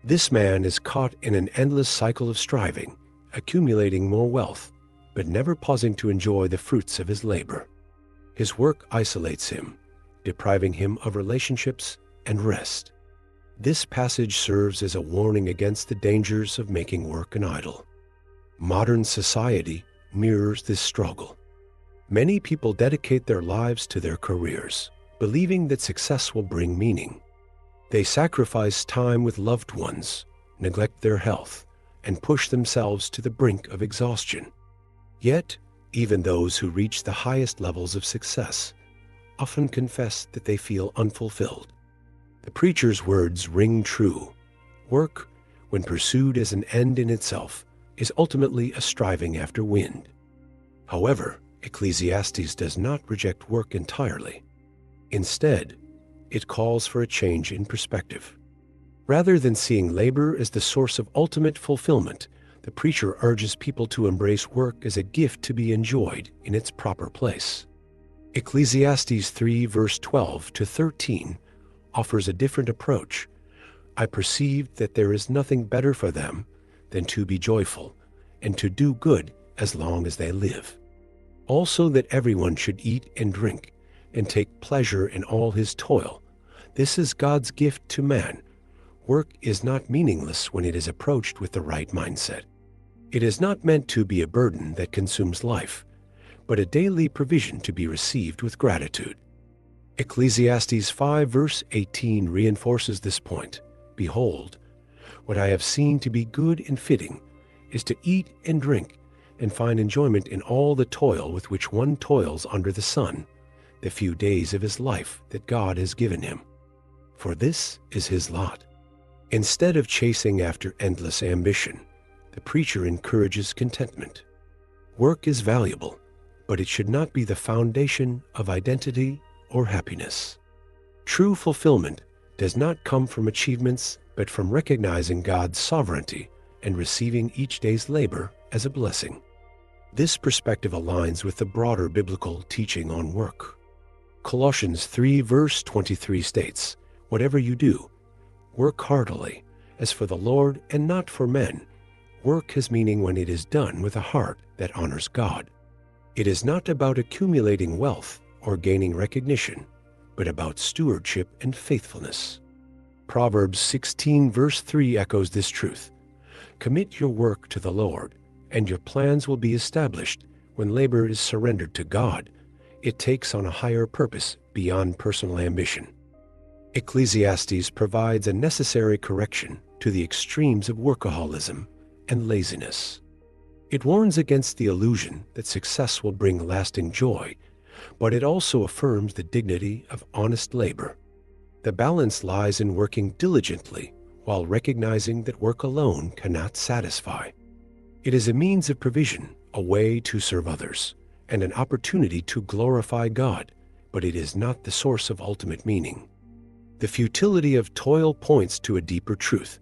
This man is caught in an endless cycle of striving, accumulating more wealth, but never pausing to enjoy the fruits of his labor. His work isolates him, depriving him of relationships and rest. This passage serves as a warning against the dangers of making work an idol. Modern society mirrors this struggle. Many people dedicate their lives to their careers, believing that success will bring meaning. They sacrifice time with loved ones, neglect their health, and push themselves to the brink of exhaustion. Yet, even those who reach the highest levels of success often confess that they feel unfulfilled. The preacher's words ring true. Work, when pursued as an end in itself, is ultimately a striving after wind. However, Ecclesiastes does not reject work entirely. Instead, it calls for a change in perspective. Rather than seeing labor as the source of ultimate fulfillment, the preacher urges people to embrace work as a gift to be enjoyed in its proper place. Ecclesiastes 3 verse 12 to 13 offers a different approach. I perceived that there is nothing better for them than to be joyful and to do good as long as they live. Also that everyone should eat and drink and take pleasure in all his toil. This is God's gift to man. Work is not meaningless when it is approached with the right mindset. It is not meant to be a burden that consumes life, but a daily provision to be received with gratitude. Ecclesiastes 5 verse 18 reinforces this point. Behold, what I have seen to be good and fitting is to eat and drink and find enjoyment in all the toil with which one toils under the sun, the few days of his life that God has given him. For this is his lot. Instead of chasing after endless ambition, the preacher encourages contentment. Work is valuable, but it should not be the foundation of identity or happiness. True fulfillment does not come from achievements, but from recognizing God's sovereignty and receiving each day's labor as a blessing. This perspective aligns with the broader biblical teaching on work. Colossians 3 verse 23 states, "Whatever you do, work heartily, as for the Lord and not for men." Work has meaning when it is done with a heart that honors God. It is not about accumulating wealth or gaining recognition, but about stewardship and faithfulness. Proverbs 16 verse 3 echoes this truth. Commit your work to the Lord, and your plans will be established. When labor is surrendered to God, it takes on a higher purpose beyond personal ambition. Ecclesiastes provides a necessary correction to the extremes of workaholism and laziness. It warns against the illusion that success will bring lasting joy, but it also affirms the dignity of honest labor. The balance lies in working diligently while recognizing that work alone cannot satisfy. It is a means of provision, a way to serve others, and an opportunity to glorify God, but it is not the source of ultimate meaning. The futility of toil points to a deeper truth.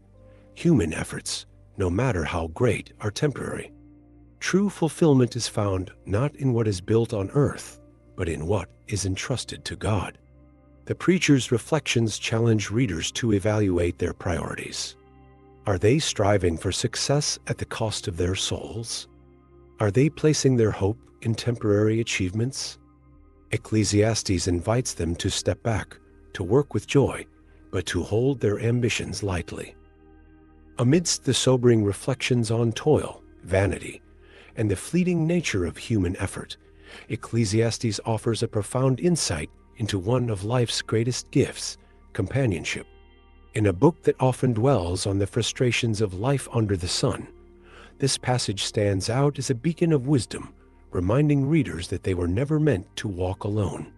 Human efforts, no matter how great, are temporary. True fulfillment is found not in what is built on earth, but in what is entrusted to God. The preacher's reflections challenge readers to evaluate their priorities. Are they striving for success at the cost of their souls? Are they placing their hope in temporary achievements? Ecclesiastes invites them to step back, to work with joy, but to hold their ambitions lightly. Amidst the sobering reflections on toil, vanity, and the fleeting nature of human effort, Ecclesiastes offers a profound insight into one of life's greatest gifts, companionship. In a book that often dwells on the frustrations of life under the sun, this passage stands out as a beacon of wisdom, reminding readers that they were never meant to walk alone.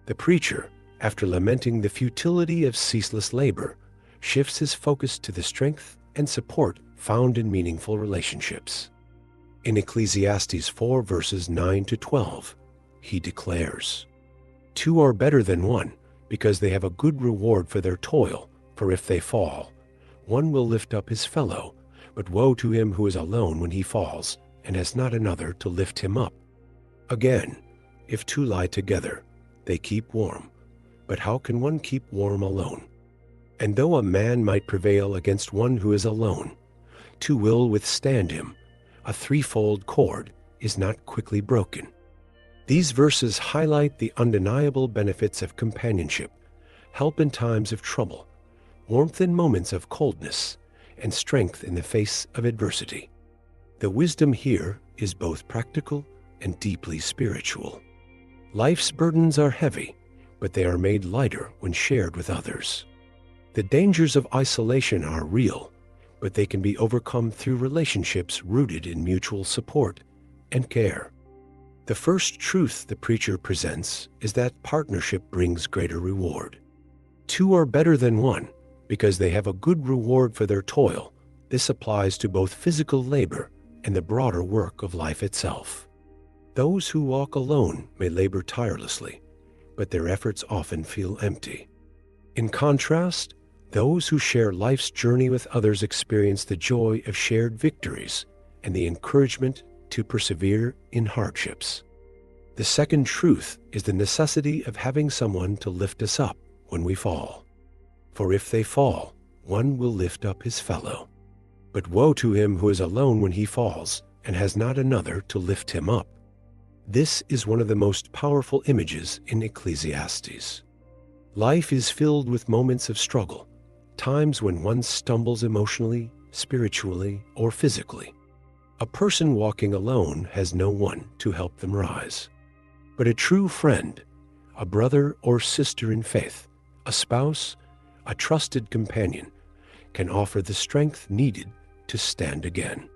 The preacher, after lamenting the futility of ceaseless labor, shifts his focus to the strength and support found in meaningful relationships. In Ecclesiastes 4 verses 9 to 12, he declares, "Two are better than one, because they have a good reward for their toil, for if they fall, one will lift up his fellow, but woe to him who is alone when he falls, and has not another to lift him up. Again, if two lie together, they keep warm, but how can one keep warm alone? And though a man might prevail against one who is alone, two will withstand him. A threefold cord is not quickly broken." These verses highlight the undeniable benefits of companionship, help in times of trouble, warmth in moments of coldness, and strength in the face of adversity. The wisdom here is both practical and deeply spiritual. Life's burdens are heavy, but they are made lighter when shared with others. The dangers of isolation are real, but they can be overcome through relationships rooted in mutual support, and care. The first truth the preacher presents is that partnership brings greater reward. Two are better than one because they have a good reward for their toil. This applies to both physical labor and the broader work of life itself. Those who walk alone may labor tirelessly, but their efforts often feel empty. In contrast, those who share life's journey with others experience the joy of shared victories and the encouragement to persevere in hardships. The second truth is the necessity of having someone to lift us up when we fall. For if they fall, one will lift up his fellow. But woe to him who is alone when he falls and has not another to lift him up. This is one of the most powerful images in Ecclesiastes. Life is filled with moments of struggle, times when one stumbles emotionally, spiritually, or physically. A person walking alone has no one to help them rise. But a true friend, a brother or sister in faith, a spouse, a trusted companion, can offer the strength needed to stand again.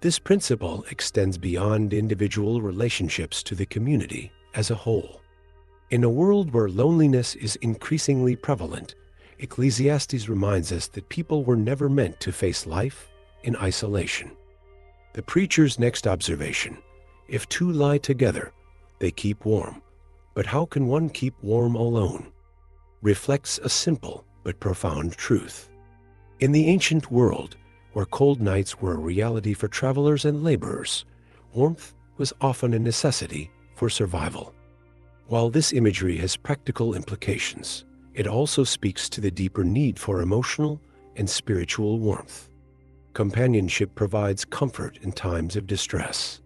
This principle extends beyond individual relationships to the community as a whole. In a world where loneliness is increasingly prevalent, Ecclesiastes reminds us that people were never meant to face life in isolation. The preacher's next observation: if two lie together, they keep warm, but how can one keep warm alone? Reflects a simple but profound truth. In the ancient world, where cold nights were a reality for travelers and laborers, warmth was often a necessity for survival. While this imagery has practical implications, it also speaks to the deeper need for emotional and spiritual warmth. Companionship provides comfort in times of distress.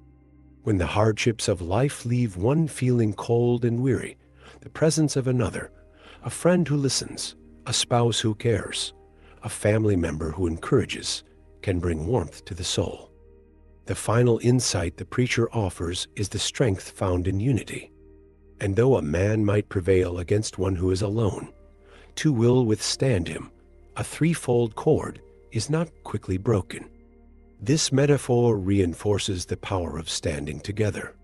When the hardships of life leave one feeling cold and weary, the presence of another, a friend who listens, a spouse who cares, a family member who encourages, can bring warmth to the soul. The final insight the preacher offers is the strength found in unity. And though a man might prevail against one who is alone, two will withstand him. A threefold cord is not quickly broken. This metaphor reinforces the power of standing together.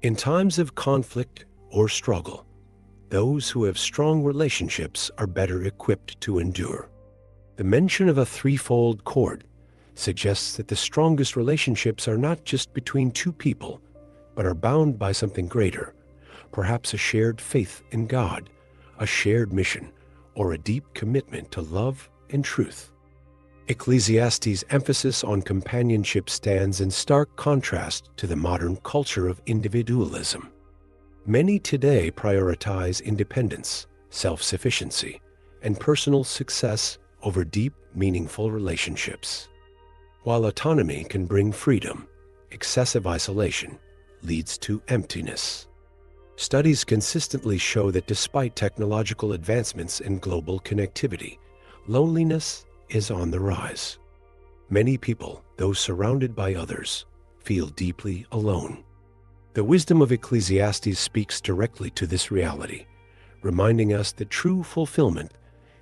In times of conflict or struggle, those who have strong relationships are better equipped to endure. The mention of a threefold cord suggests that the strongest relationships are not just between two people, but are bound by something greater, perhaps a shared faith in God, a shared mission, or a deep commitment to love and truth. Ecclesiastes' emphasis on companionship stands in stark contrast to the modern culture of individualism. Many today prioritize independence, self-sufficiency, and personal success over deep, meaningful relationships. While autonomy can bring freedom, excessive isolation leads to emptiness. Studies consistently show that despite technological advancements and global connectivity, loneliness is on the rise. Many people, though surrounded by others, feel deeply alone. The wisdom of Ecclesiastes speaks directly to this reality, reminding us that true fulfillment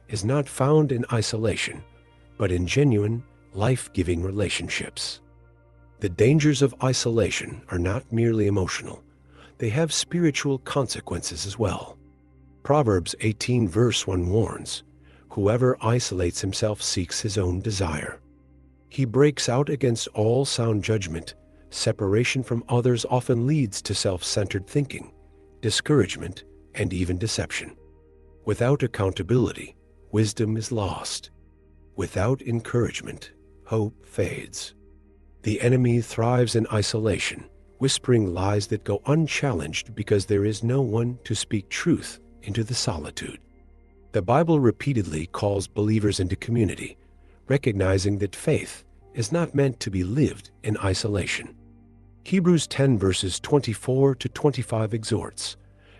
is not found in isolation, but in genuine, life-giving relationships. The dangers of isolation are not merely emotional. They have spiritual consequences as well. Proverbs 18 verse 1 warns, "Whoever isolates himself seeks his own desire." He breaks out against all sound judgment. Separation from others often leads to self-centered thinking, discouragement, and even deception. Without accountability, wisdom is lost. Without encouragement, hope fades. The enemy thrives in isolation, whispering lies that go unchallenged because there is no one to speak truth into the solitude. The Bible repeatedly calls believers into community, recognizing that faith is not meant to be lived in isolation. Hebrews 10 verses 24 to 25 exhorts,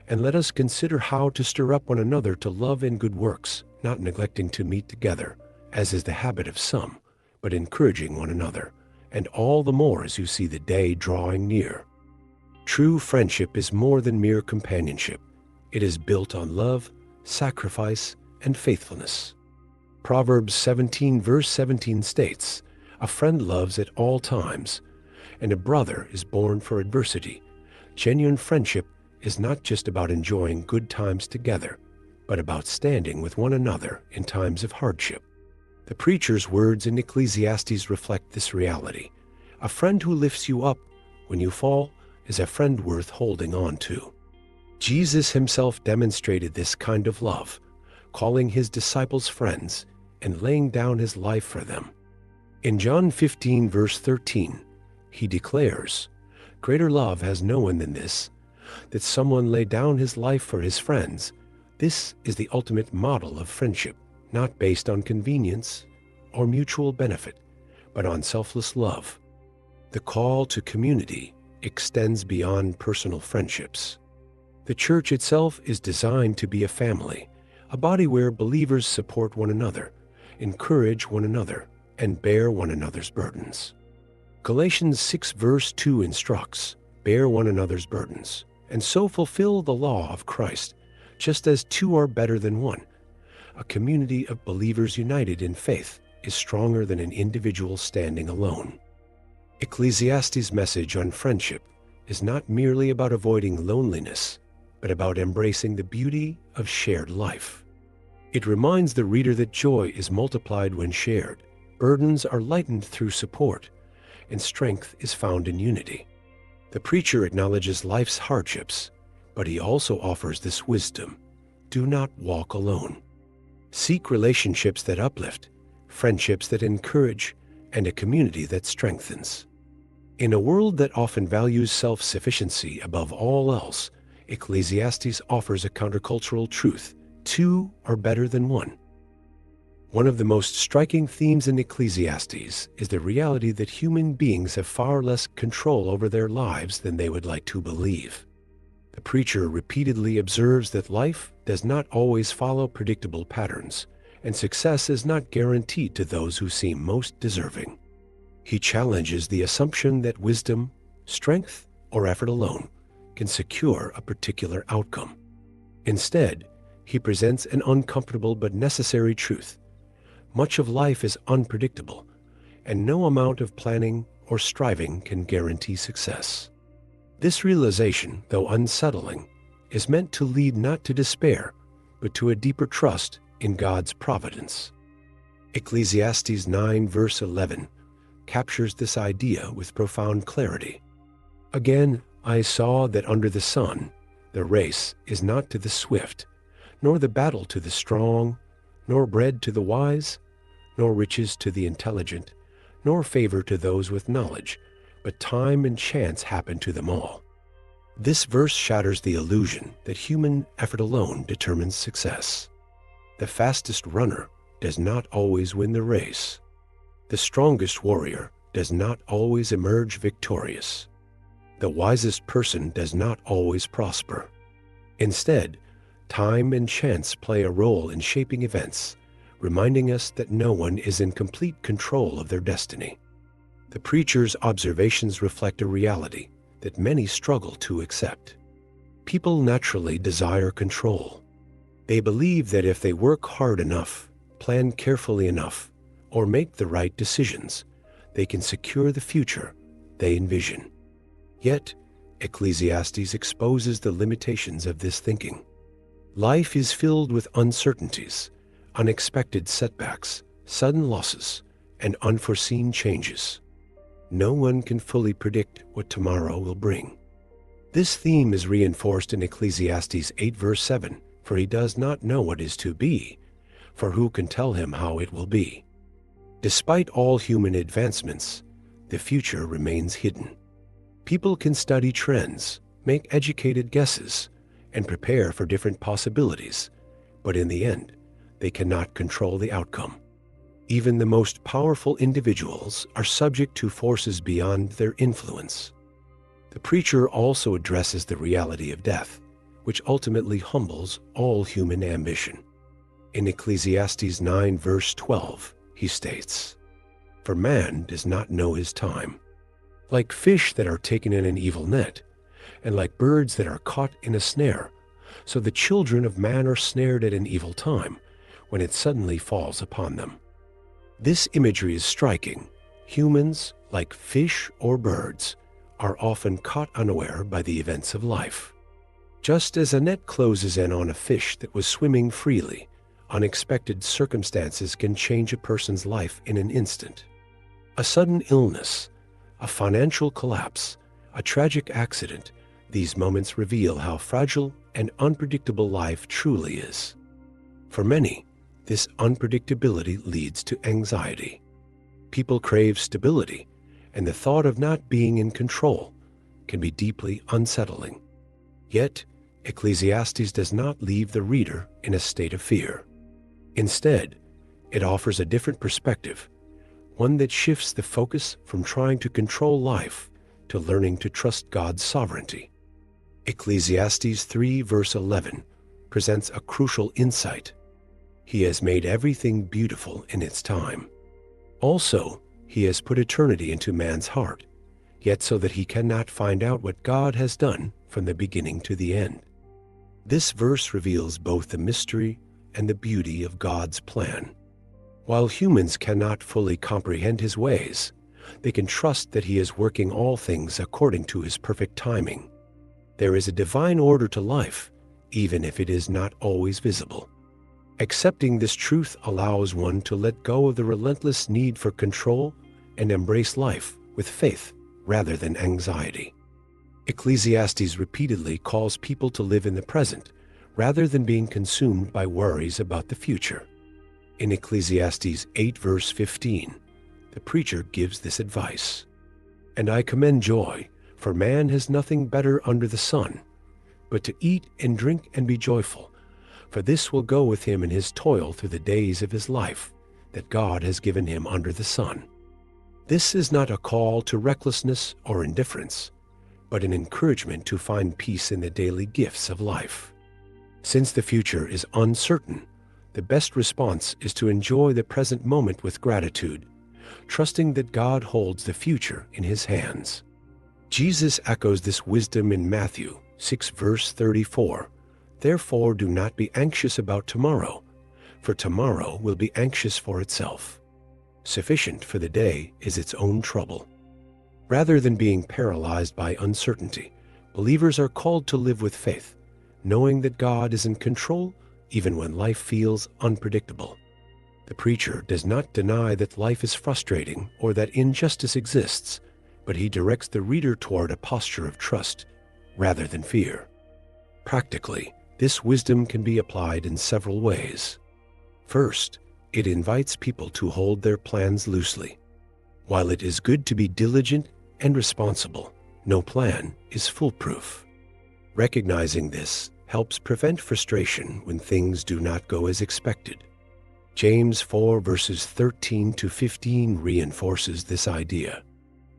"And let us consider how to stir up one another to love and good works, not neglecting to meet together, as is the habit of some, but encouraging one another, and all the more as you see the day drawing near." True friendship is more than mere companionship. It is built on love, sacrifice, and faithfulness. Proverbs 17 verse 17 states, "A friend loves at all times, and a brother is born for adversity. Genuine friendship is not just about enjoying good times together, but about standing with one another in times of hardship. The preacher's words in Ecclesiastes reflect this reality. A friend who lifts you up when you fall is a friend worth holding on to. Jesus himself demonstrated this kind of love, calling his disciples friends and laying down his life for them. In John 15, verse 13, he declares, "Greater love has no one than this, that someone lay down his life for his friends. This is the ultimate model of friendship, not based on convenience or mutual benefit, but on selfless love." The call to community extends beyond personal friendships. The church itself is designed to be a family, a body where believers support one another, encourage one another, and bear one another's burdens. Galatians 6 verse 2 instructs, "Bear one another's burdens, and so fulfill the law of Christ, just as two are better than one." A community of believers united in faith is stronger than an individual standing alone. Ecclesiastes' message on friendship is not merely about avoiding loneliness, but about embracing the beauty of shared life. It reminds the reader that joy is multiplied when shared, burdens are lightened through support, and strength is found in unity. The preacher acknowledges life's hardships, but he also offers this wisdom: do not walk alone. Seek relationships that uplift, friendships that encourage, and a community that strengthens. In a world that often values self-sufficiency above all else, Ecclesiastes offers a countercultural truth: two are better than one. One of the most striking themes in Ecclesiastes is the reality that human beings have far less control over their lives than they would like to believe. The preacher repeatedly observes that life does not always follow predictable patterns, and success is not guaranteed to those who seem most deserving. He challenges the assumption that wisdom, strength, or effort alone can secure a particular outcome. Instead, he presents an uncomfortable but necessary truth. Much of life is unpredictable, and no amount of planning or striving can guarantee success. This realization, though unsettling, is meant to lead not to despair, but to a deeper trust in God's providence. Ecclesiastes 9 verse 11 captures this idea with profound clarity. "Again, I saw that under the sun, the race is not to the swift, nor the battle to the strong, nor bread to the wise, nor riches to the intelligent, nor favor to those with knowledge, but time and chance happen to them all." This verse shatters the illusion that human effort alone determines success. The fastest runner does not always win the race. The strongest warrior does not always emerge victorious. The wisest person does not always prosper. Instead, time and chance play a role in shaping events, reminding us that no one is in complete control of their destiny. The preacher's observations reflect a reality that many struggle to accept. People naturally desire control. They believe that if they work hard enough, plan carefully enough, or make the right decisions, they can secure the future they envision. Yet, Ecclesiastes exposes the limitations of this thinking. Life is filled with uncertainties, unexpected setbacks, sudden losses, and unforeseen changes. No one can fully predict what tomorrow will bring. This theme is reinforced in Ecclesiastes 8 verse 7, "For he does not know what is to be, for who can tell him how it will be?" Despite all human advancements, the future remains hidden. People can study trends, make educated guesses, and prepare for different possibilities, but in the end, they cannot control the outcome. Even the most powerful individuals are subject to forces beyond their influence. The preacher also addresses the reality of death, which ultimately humbles all human ambition. In Ecclesiastes 9 verse 12, he states, "For man does not know his time. Like fish that are taken in an evil net, and like birds that are caught in a snare, so the children of man are snared at an evil time, when it suddenly falls upon them." This imagery is striking. Humans, like fish or birds, are often caught unaware by the events of life. Just as a net closes in on a fish that was swimming freely, unexpected circumstances can change a person's life in an instant. A sudden illness, a financial collapse, a tragic accident, these moments reveal how fragile and unpredictable life truly is. For many, this unpredictability leads to anxiety. People crave stability, and the thought of not being in control can be deeply unsettling. Yet, Ecclesiastes does not leave the reader in a state of fear. Instead, it offers a different perspective, one that shifts the focus from trying to control life to learning to trust God's sovereignty. Ecclesiastes 3 verse 11 presents a crucial insight. He has made everything beautiful in its time. Also, he has put eternity into man's heart, yet so that he cannot find out what God has done from the beginning to the end. This verse reveals both the mystery and the beauty of God's plan. While humans cannot fully comprehend his ways, they can trust that he is working all things according to his perfect timing. There is a divine order to life, even if it is not always visible. Accepting this truth allows one to let go of the relentless need for control and embrace life with faith rather than anxiety. Ecclesiastes repeatedly calls people to live in the present rather than being consumed by worries about the future. In Ecclesiastes 8 verse 15, the preacher gives this advice. "And I commend joy, for man has nothing better under the sun, but to eat and drink and be joyful, for this will go with him in his toil through the days of his life that God has given him under the sun." This is not a call to recklessness or indifference, but an encouragement to find peace in the daily gifts of life. Since the future is uncertain, the best response is to enjoy the present moment with gratitude, trusting that God holds the future in his hands. Jesus echoes this wisdom in Matthew 6 verse 34. "Therefore do not be anxious about tomorrow, for tomorrow will be anxious for itself. Sufficient for the day is its own trouble." Rather than being paralyzed by uncertainty, believers are called to live with faith, knowing that God is in control even when life feels unpredictable. The preacher does not deny that life is frustrating or that injustice exists, but he directs the reader toward a posture of trust rather than fear. Practically, this wisdom can be applied in several ways. First, it invites people to hold their plans loosely. While it is good to be diligent and responsible, no plan is foolproof. Recognizing this helps prevent frustration when things do not go as expected. James 4 verses 13 to 15 reinforces this idea.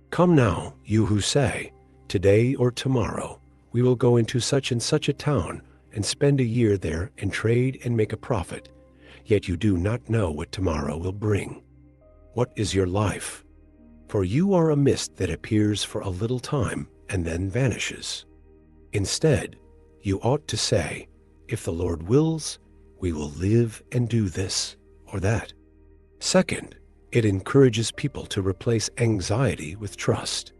"Come now, you who say, 'Today or tomorrow we will go into such and such a town and spend a year there and trade and make a profit,' yet you do not know what tomorrow will bring. What is your life? For you are a mist that appears for a little time and then vanishes. Instead, you ought to say, 'If the Lord wills, we will live and do this or that.'" Second, it encourages people to replace anxiety with trust.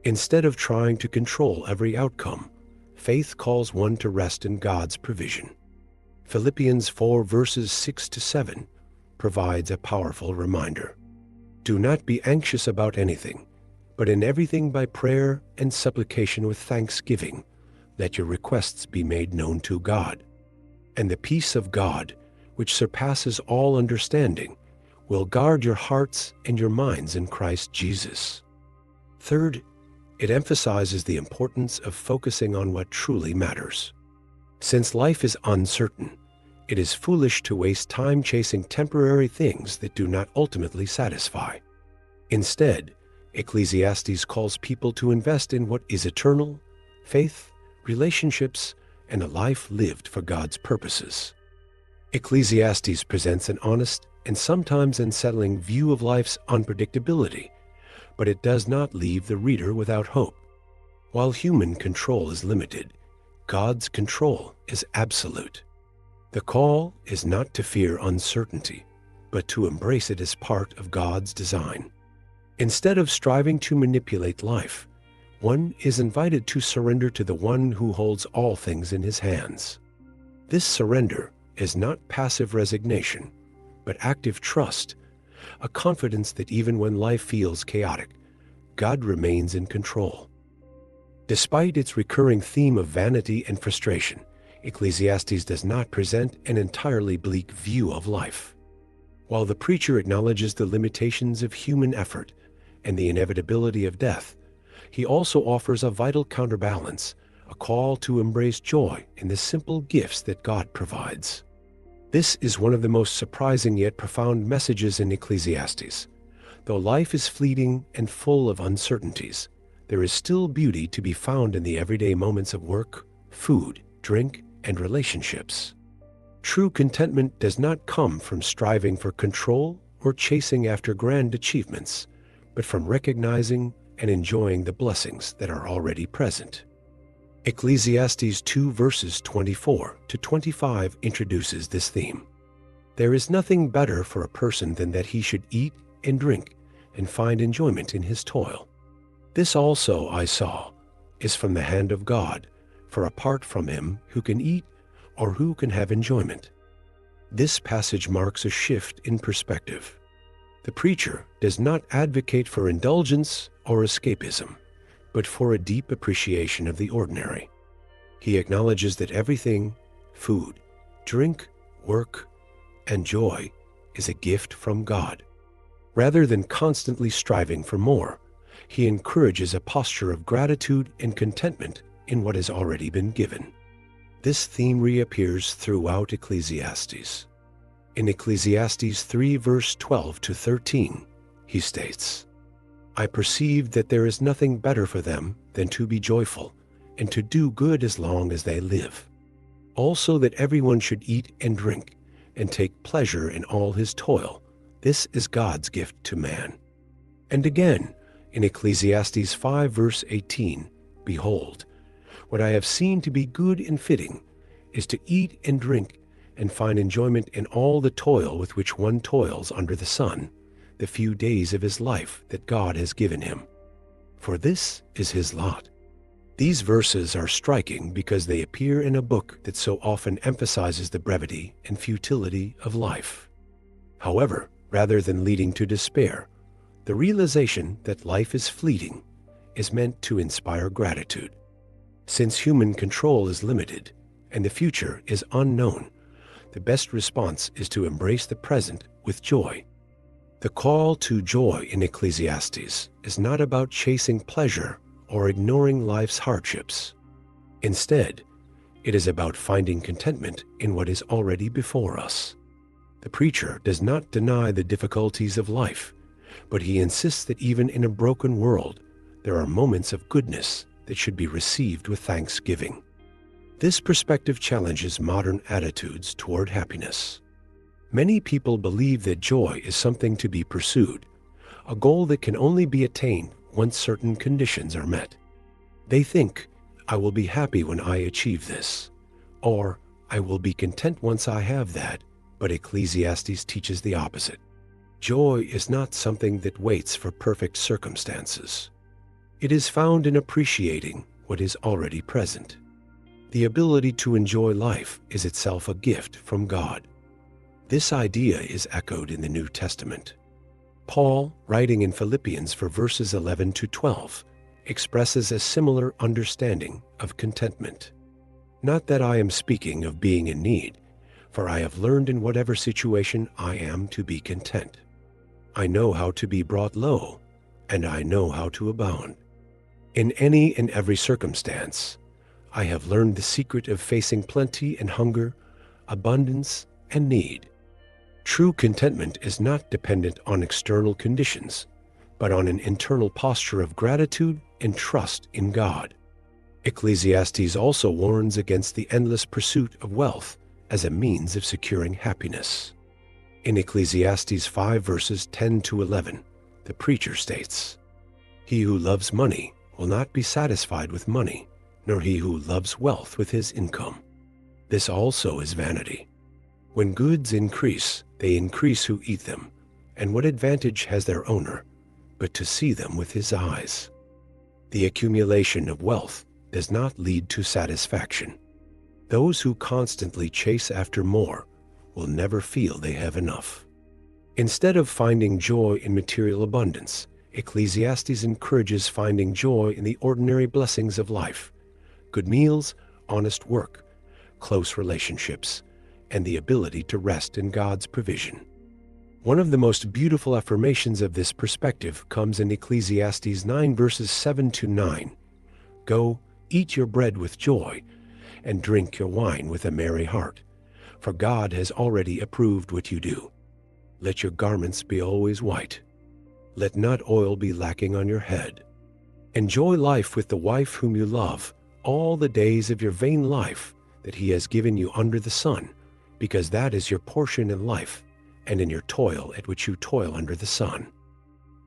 Instead of trying to control every outcome, faith calls one to rest in God's provision. Philippians 4 verses 6 to 7 provides a powerful reminder. "Do not be anxious about anything, but in everything by prayer and supplication with thanksgiving, let your requests be made known to God. And the peace of God, which surpasses all understanding, will guard your hearts and your minds in Christ Jesus." Third, it emphasizes the importance of focusing on what truly matters. Since life is uncertain, it is foolish to waste time chasing temporary things that do not ultimately satisfy. Instead, Ecclesiastes calls people to invest in what is eternal: faith, relationships, and a life lived for God's purposes. Ecclesiastes presents an honest and sometimes unsettling view of life's unpredictability, but it does not leave the reader without hope. While human control is limited, God's control is absolute. The call is not to fear uncertainty, but to embrace it as part of God's design. Instead of striving to manipulate life, one is invited to surrender to the one who holds all things in his hands. This surrender is not passive resignation, but active trust, a confidence that even when life feels chaotic, God remains in control. Despite its recurring theme of vanity and frustration, Ecclesiastes does not present an entirely bleak view of life. While the preacher acknowledges the limitations of human effort and the inevitability of death, he also offers a vital counterbalance, a call to embrace joy in the simple gifts that God provides. This is one of the most surprising yet profound messages in Ecclesiastes. Though life is fleeting and full of uncertainties, there is still beauty to be found in the everyday moments of work, food, drink, and relationships. True contentment does not come from striving for control or chasing after grand achievements, but from recognizing and enjoying the blessings that are already present. Ecclesiastes 2 verses 24 to 25 introduces this theme. There is nothing better for a person than that he should eat and drink and find enjoyment in his toil. This also I saw is from the hand of God, for apart from him who can eat or who can have enjoyment. This passage marks a shift in perspective. The preacher does not advocate for indulgence or escapism, but for a deep appreciation of the ordinary. He acknowledges that everything, food, drink, work, and joy, is a gift from God. Rather than constantly striving for more, he encourages a posture of gratitude and contentment in what has already been given. This theme reappears throughout Ecclesiastes. In Ecclesiastes 3 verse 12 to 13, he states, I perceive that there is nothing better for them than to be joyful and to do good as long as they live. Also that everyone should eat and drink and take pleasure in all his toil. This is God's gift to man. And again, in Ecclesiastes 5 verse 18, behold, what I have seen to be good and fitting is to eat and drink and find enjoyment in all the toil with which one toils under the sun, the few days of his life that God has given him. For this is his lot. These verses are striking because they appear in a book that so often emphasizes the brevity and futility of life. However, rather than leading to despair, the realization that life is fleeting is meant to inspire gratitude. Since human control is limited and the future is unknown, the best response is to embrace the present with joy. The call to joy in Ecclesiastes is not about chasing pleasure or ignoring life's hardships. Instead, it is about finding contentment in what is already before us. The preacher does not deny the difficulties of life, but he insists that even in a broken world, there are moments of goodness that should be received with thanksgiving. This perspective challenges modern attitudes toward happiness. Many people believe that joy is something to be pursued, a goal that can only be attained once certain conditions are met. They think, I will be happy when I achieve this, or I will be content once I have that, but Ecclesiastes teaches the opposite. Joy is not something that waits for perfect circumstances. It is found in appreciating what is already present. The ability to enjoy life is itself a gift from God. This idea is echoed in the New Testament. Paul, writing in Philippians for verses 11 to 12, expresses a similar understanding of contentment. Not that I am speaking of being in need, for I have learned in whatever situation I am to be content. I know how to be brought low, and I know how to abound. In any and every circumstance, I have learned the secret of facing plenty and hunger, abundance and need. True contentment is not dependent on external conditions, but on an internal posture of gratitude and trust in God. Ecclesiastes also warns against the endless pursuit of wealth as a means of securing happiness. In Ecclesiastes 5 verses 10 to 11, the preacher states, He who loves money will not be satisfied with money, nor he who loves wealth with his income. This also is vanity. When goods increase, they increase who eat them, and what advantage has their owner? but to see them with his eyes. The accumulation of wealth does not lead to satisfaction. Those who constantly chase after more will never feel they have enough. Instead of finding joy in material abundance, Ecclesiastes encourages finding joy in the ordinary blessings of life: good meals, honest work, close relationships, and the ability to rest in God's provision. One of the most beautiful affirmations of this perspective comes in Ecclesiastes 9 verses 7 to 9. Go, eat your bread with joy, and drink your wine with a merry heart, for God has already approved what you do. Let your garments be always white. Let not oil be lacking on your head. Enjoy life with the wife whom you love, all the days of your vain life that he has given you under the sun, because that is your portion in life, and in your toil at which you toil under the sun.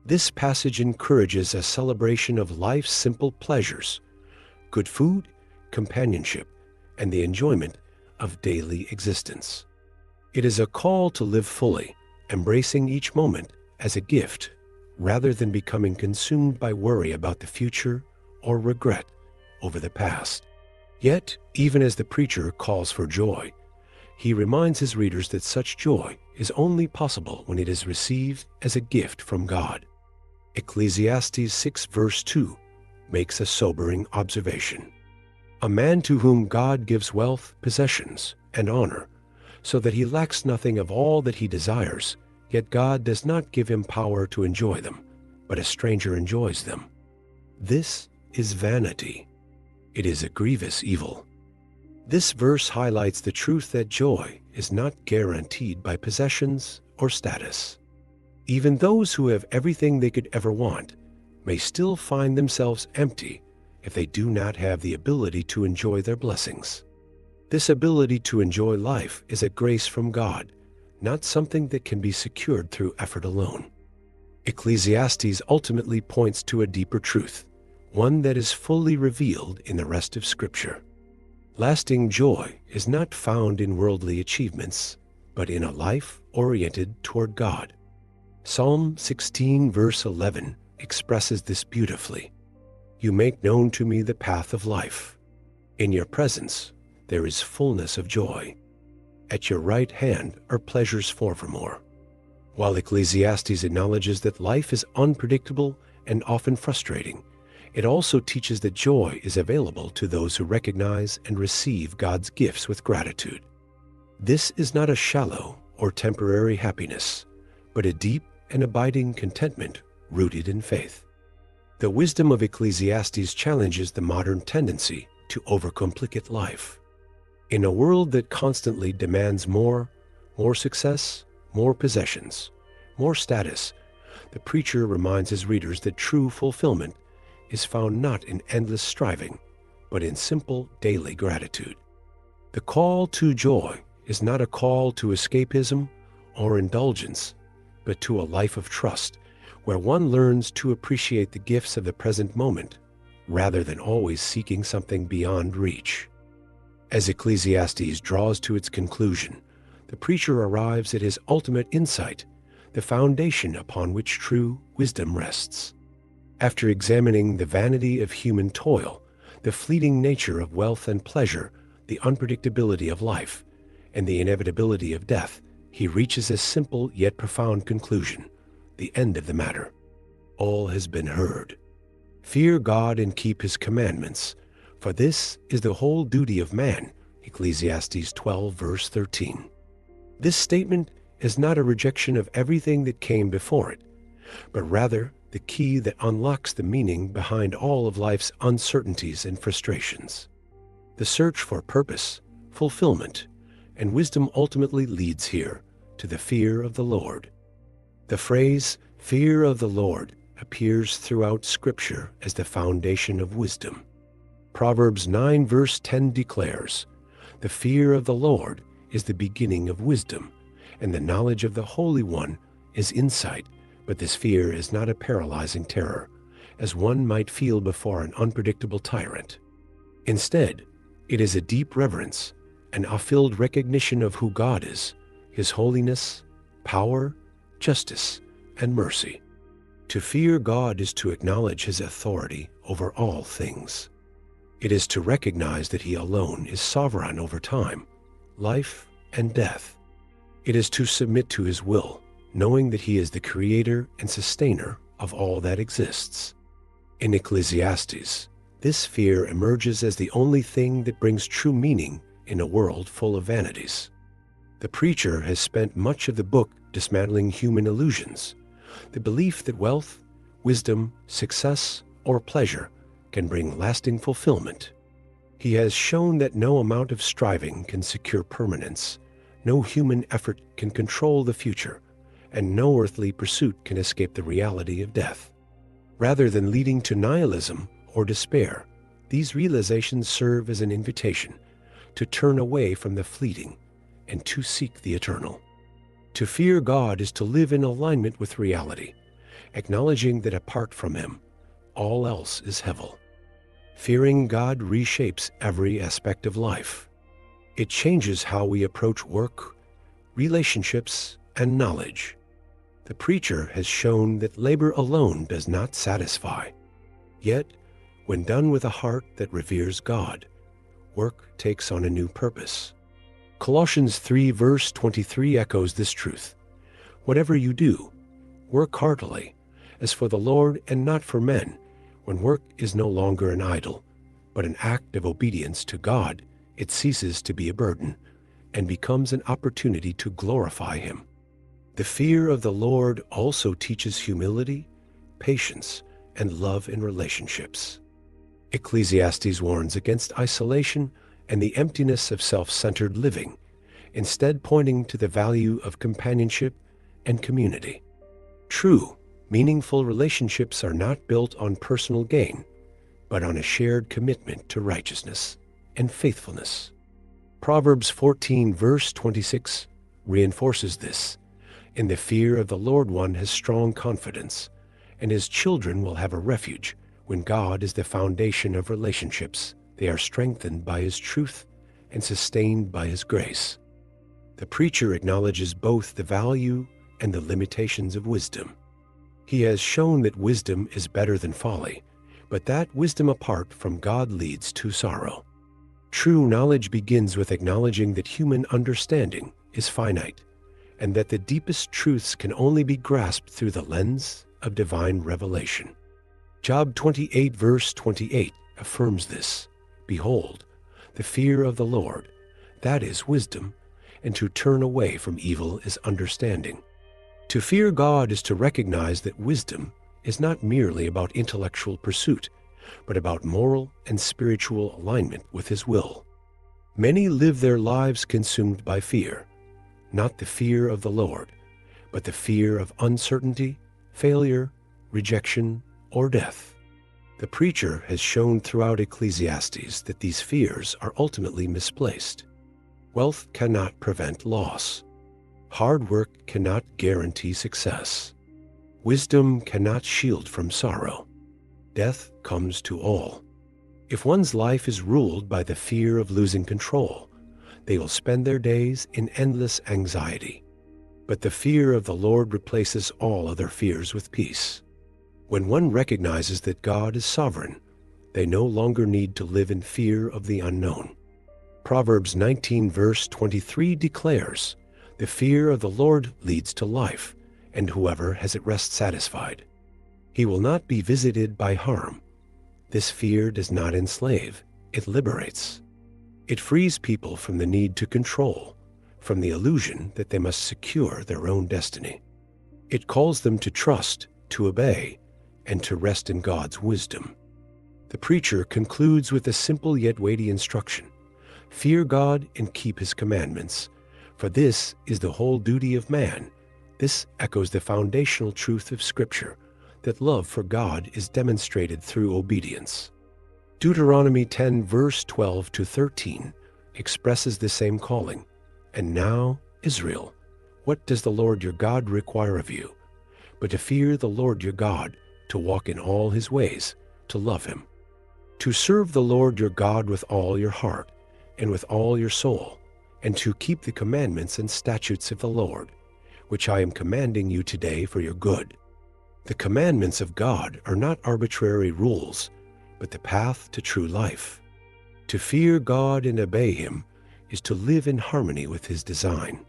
This passage encourages a celebration of life's simple pleasures: good food, companionship, and the enjoyment of daily existence. It is a call to live fully, embracing each moment as a gift, rather than becoming consumed by worry about the future or regret over the past. Yet, even as the preacher calls for joy, he reminds his readers that such joy is only possible when it is received as a gift from God. Ecclesiastes 6 verse 2 makes a sobering observation. A man to whom God gives wealth, possessions, and honor, so that he lacks nothing of all that he desires, yet God does not give him power to enjoy them, but a stranger enjoys them. This is vanity. It is a grievous evil. This verse highlights the truth that joy is not guaranteed by possessions or status. Even those who have everything they could ever want may still find themselves empty if they do not have the ability to enjoy their blessings. This ability to enjoy life is a grace from God, not something that can be secured through effort alone. Ecclesiastes ultimately points to a deeper truth, one that is fully revealed in the rest of Scripture. Lasting joy is not found in worldly achievements, but in a life oriented toward God. Psalm 16 verse 11 expresses this beautifully. You make known to me the path of life. In your presence there is fullness of joy. At your right hand are pleasures forevermore. While Ecclesiastes acknowledges that life is unpredictable and often frustrating, it also teaches that joy is available to those who recognize and receive God's gifts with gratitude. This is not a shallow or temporary happiness, but a deep and abiding contentment rooted in faith. The wisdom of Ecclesiastes challenges the modern tendency to overcomplicate life. In a world that constantly demands more success, more possessions, more status, the preacher reminds his readers that true fulfillment is found not in endless striving, but in simple daily gratitude. The call to joy is not a call to escapism or indulgence, but to a life of trust, where one learns to appreciate the gifts of the present moment, rather than always seeking something beyond reach. As Ecclesiastes draws to its conclusion, the preacher arrives at his ultimate insight, the foundation upon which true wisdom rests. After examining the vanity of human toil, the fleeting nature of wealth and pleasure, the unpredictability of life, and the inevitability of death, he reaches a simple yet profound conclusion, the end of the matter. All has been heard. Fear God and keep his commandments, for this is the whole duty of man, Ecclesiastes 12 verse 13. This statement is not a rejection of everything that came before it, but rather the key that unlocks the meaning behind all of life's uncertainties and frustrations. The search for purpose, fulfillment, and wisdom ultimately leads here to the fear of the Lord. The phrase, fear of the Lord, appears throughout Scripture as the foundation of wisdom. Proverbs 9 verse 10 declares, the fear of the Lord is the beginning of wisdom, and the knowledge of the Holy One is insight. But this fear is not a paralyzing terror, as one might feel before an unpredictable tyrant. Instead, it is a deep reverence, an awe-filled recognition of who God is, his holiness, power, justice, and mercy. To fear God is to acknowledge his authority over all things. It is to recognize that he alone is sovereign over time, life, and death. It is to submit to his will, knowing that he is the creator and sustainer of all that exists. In Ecclesiastes, this fear emerges as the only thing that brings true meaning in a world full of vanities. The preacher has spent much of the book dismantling human illusions, the belief that wealth, wisdom, success, or pleasure can bring lasting fulfillment. He has shown that no amount of striving can secure permanence, no human effort can control the future, and no earthly pursuit can escape the reality of death. Rather than leading to nihilism or despair, these realizations serve as an invitation to turn away from the fleeting and to seek the eternal. To fear God is to live in alignment with reality, acknowledging that apart from him, all else is hevel. Fearing God reshapes every aspect of life. It changes how we approach work, relationships, and knowledge. The preacher has shown that labor alone does not satisfy. Yet, when done with a heart that reveres God, work takes on a new purpose. Colossians 3 verse 23 echoes this truth. Whatever you do, work heartily, as for the Lord and not for men, when work is no longer an idol, but an act of obedience to God. It ceases to be a burden and becomes an opportunity to glorify him. The fear of the Lord also teaches humility, patience, and love in relationships. Ecclesiastes warns against isolation and the emptiness of self-centered living, instead pointing to the value of companionship and community. True, meaningful relationships are not built on personal gain, but on a shared commitment to righteousness and faithfulness. Proverbs 14 verse 26 reinforces this. In the fear of the Lord one has strong confidence, and his children will have a refuge. When God is the foundation of relationships, they are strengthened by his truth and sustained by his grace. The preacher acknowledges both the value and the limitations of wisdom. He has shown that wisdom is better than folly, but that wisdom apart from God leads to sorrow. True knowledge begins with acknowledging that human understanding is finite, and that the deepest truths can only be grasped through the lens of divine revelation. Job 28 verse 28 affirms this. Behold, the fear of the Lord, that is wisdom, and to turn away from evil is understanding. To fear God is to recognize that wisdom is not merely about intellectual pursuit, but about moral and spiritual alignment with his will. Many live their lives consumed by fear, not the fear of the Lord, but the fear of uncertainty, failure, rejection, or death. The preacher has shown throughout Ecclesiastes that these fears are ultimately misplaced. Wealth cannot prevent loss. Hard work cannot guarantee success. Wisdom cannot shield from sorrow. Death comes to all. If one's life is ruled by the fear of losing control, they will spend their days in endless anxiety. But the fear of the Lord replaces all other fears with peace. When one recognizes that God is sovereign, they no longer need to live in fear of the unknown. Proverbs 19 verse 23 declares, "The fear of the Lord leads to life, and whoever has it rests satisfied. He will not be visited by harm." This fear does not enslave, it liberates. It frees people from the need to control, from the illusion that they must secure their own destiny. It calls them to trust, to obey, and to rest in God's wisdom. The preacher concludes with a simple yet weighty instruction. Fear God and keep his commandments, for this is the whole duty of man. This echoes the foundational truth of Scripture, that love for God is demonstrated through obedience. Deuteronomy 10 verse 12 to 13 expresses the same calling. And now, Israel, what does the Lord your God require of you? But to fear the Lord your God, to walk in all his ways, to love him, to serve the Lord your God with all your heart and with all your soul, and to keep the commandments and statutes of the Lord, which I am commanding you today for your good. The commandments of God are not arbitrary rules, but the path to true life. To fear God and obey Him is to live in harmony with His design.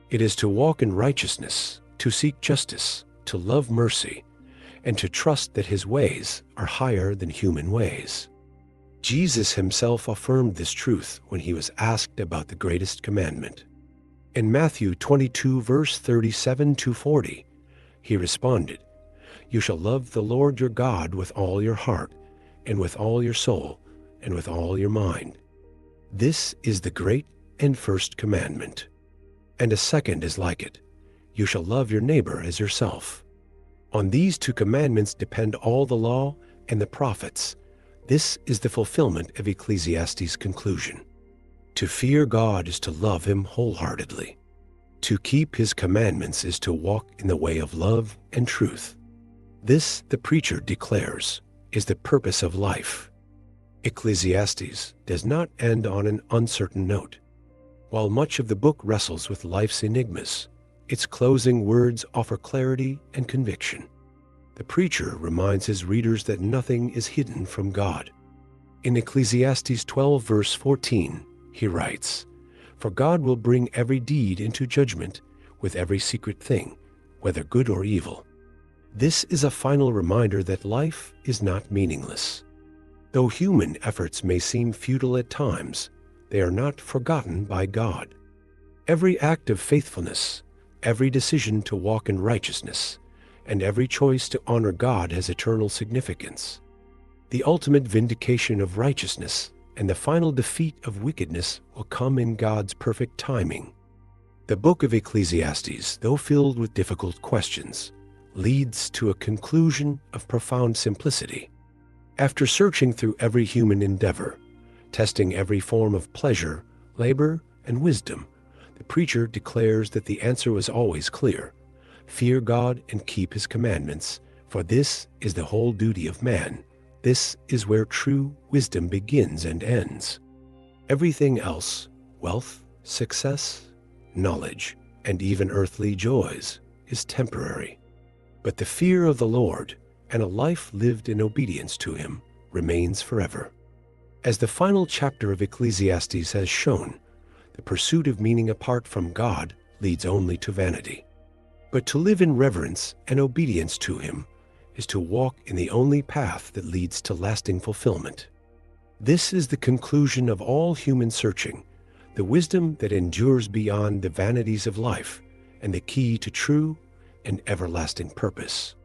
It is to walk in righteousness, to seek justice, to love mercy, and to trust that His ways are higher than human ways. Jesus Himself affirmed this truth when He was asked about the greatest commandment. In Matthew 22, verse 37-40, He responded, "You shall love the Lord your God with all your heart, and with all your soul, and with all your mind. This is the great and first commandment. And a second is like it. You shall love your neighbor as yourself. On these two commandments depend all the law and the prophets. This is the fulfillment of Ecclesiastes' conclusion. To fear God is to love Him wholeheartedly. To keep His commandments is to walk in the way of love and truth. This, the preacher declares, is the purpose of life." Ecclesiastes does not end on an uncertain note. While much of the book wrestles with life's enigmas, its closing words offer clarity and conviction. The preacher reminds his readers that nothing is hidden from God. In Ecclesiastes 12, verse 14, he writes, "For God will bring every deed into judgment with every secret thing, whether good or evil." This is a final reminder that life is not meaningless. Though human efforts may seem futile at times, they are not forgotten by God. Every act of faithfulness, every decision to walk in righteousness, and every choice to honor God has eternal significance. The ultimate vindication of righteousness and the final defeat of wickedness will come in God's perfect timing. The book of Ecclesiastes, though filled with difficult questions, leads to a conclusion of profound simplicity. After searching through every human endeavor, testing every form of pleasure, labor, and wisdom, the preacher declares that the answer was always clear. Fear God and keep His commandments, for this is the whole duty of man. This is where true wisdom begins and ends. Everything else, wealth, success, knowledge, and even earthly joys, is temporary. But the fear of the Lord and a life lived in obedience to Him remains forever. As the final chapter of Ecclesiastes has shown, the pursuit of meaning apart from God leads only to vanity. But to live in reverence and obedience to Him is to walk in the only path that leads to lasting fulfillment. This is the conclusion of all human searching, the wisdom that endures beyond the vanities of life, and the key to true and everlasting purpose.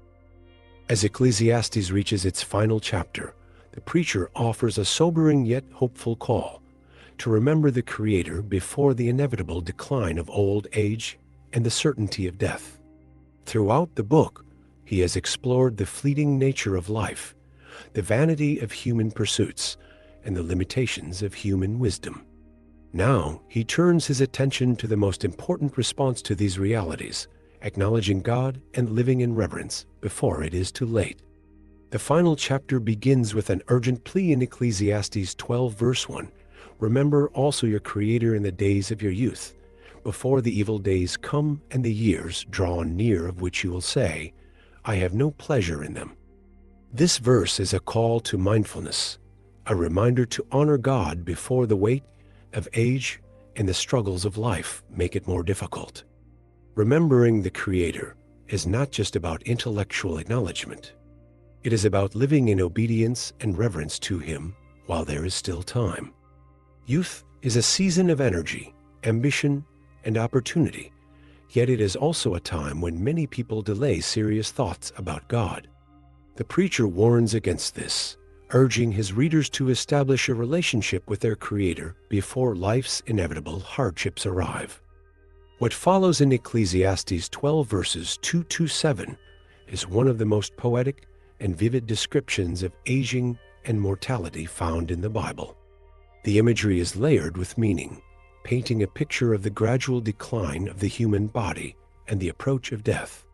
As Ecclesiastes reaches its final chapter, the preacher offers a sobering yet hopeful call to remember the Creator before the inevitable decline of old age and the certainty of death. Throughout the book, he has explored the fleeting nature of life, the vanity of human pursuits, and the limitations of human wisdom. Now, he turns his attention to the most important response to these realities, acknowledging God and living in reverence before it is too late. The final chapter begins with an urgent plea in Ecclesiastes 12, verse 1. "Remember also your Creator in the days of your youth, before the evil days come and the years draw near of which you will say, I have no pleasure in them." This verse is a call to mindfulness, a reminder to honor God before the weight of age and the struggles of life make it more difficult. Remembering the Creator is not just about intellectual acknowledgement. It is about living in obedience and reverence to Him while there is still time. Youth is a season of energy, ambition, and opportunity, yet it is also a time when many people delay serious thoughts about God. The preacher warns against this, urging his readers to establish a relationship with their Creator before life's inevitable hardships arrive. What follows in Ecclesiastes 12 verses 2-7 is one of the most poetic and vivid descriptions of aging and mortality found in the Bible. The imagery is layered with meaning, painting a picture of the gradual decline of the human body and the approach of death.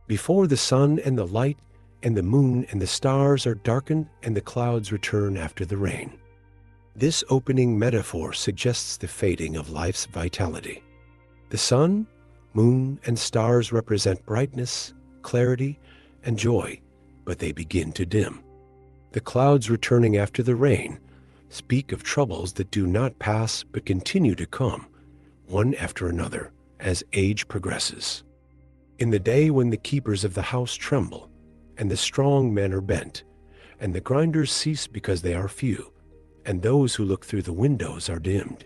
Before the sun and the light and the moon and the stars are darkened and the clouds return after the rain. This opening metaphor suggests the fading of life's vitality. The sun, moon, and stars represent brightness, clarity, and joy, but they begin to dim. The clouds returning after the rain speak of troubles that do not pass but continue to come, one after another, as age progresses. In the day when the keepers of the house tremble, and the strong men are bent, and the grinders cease because they are few, and those who look through the windows are dimmed.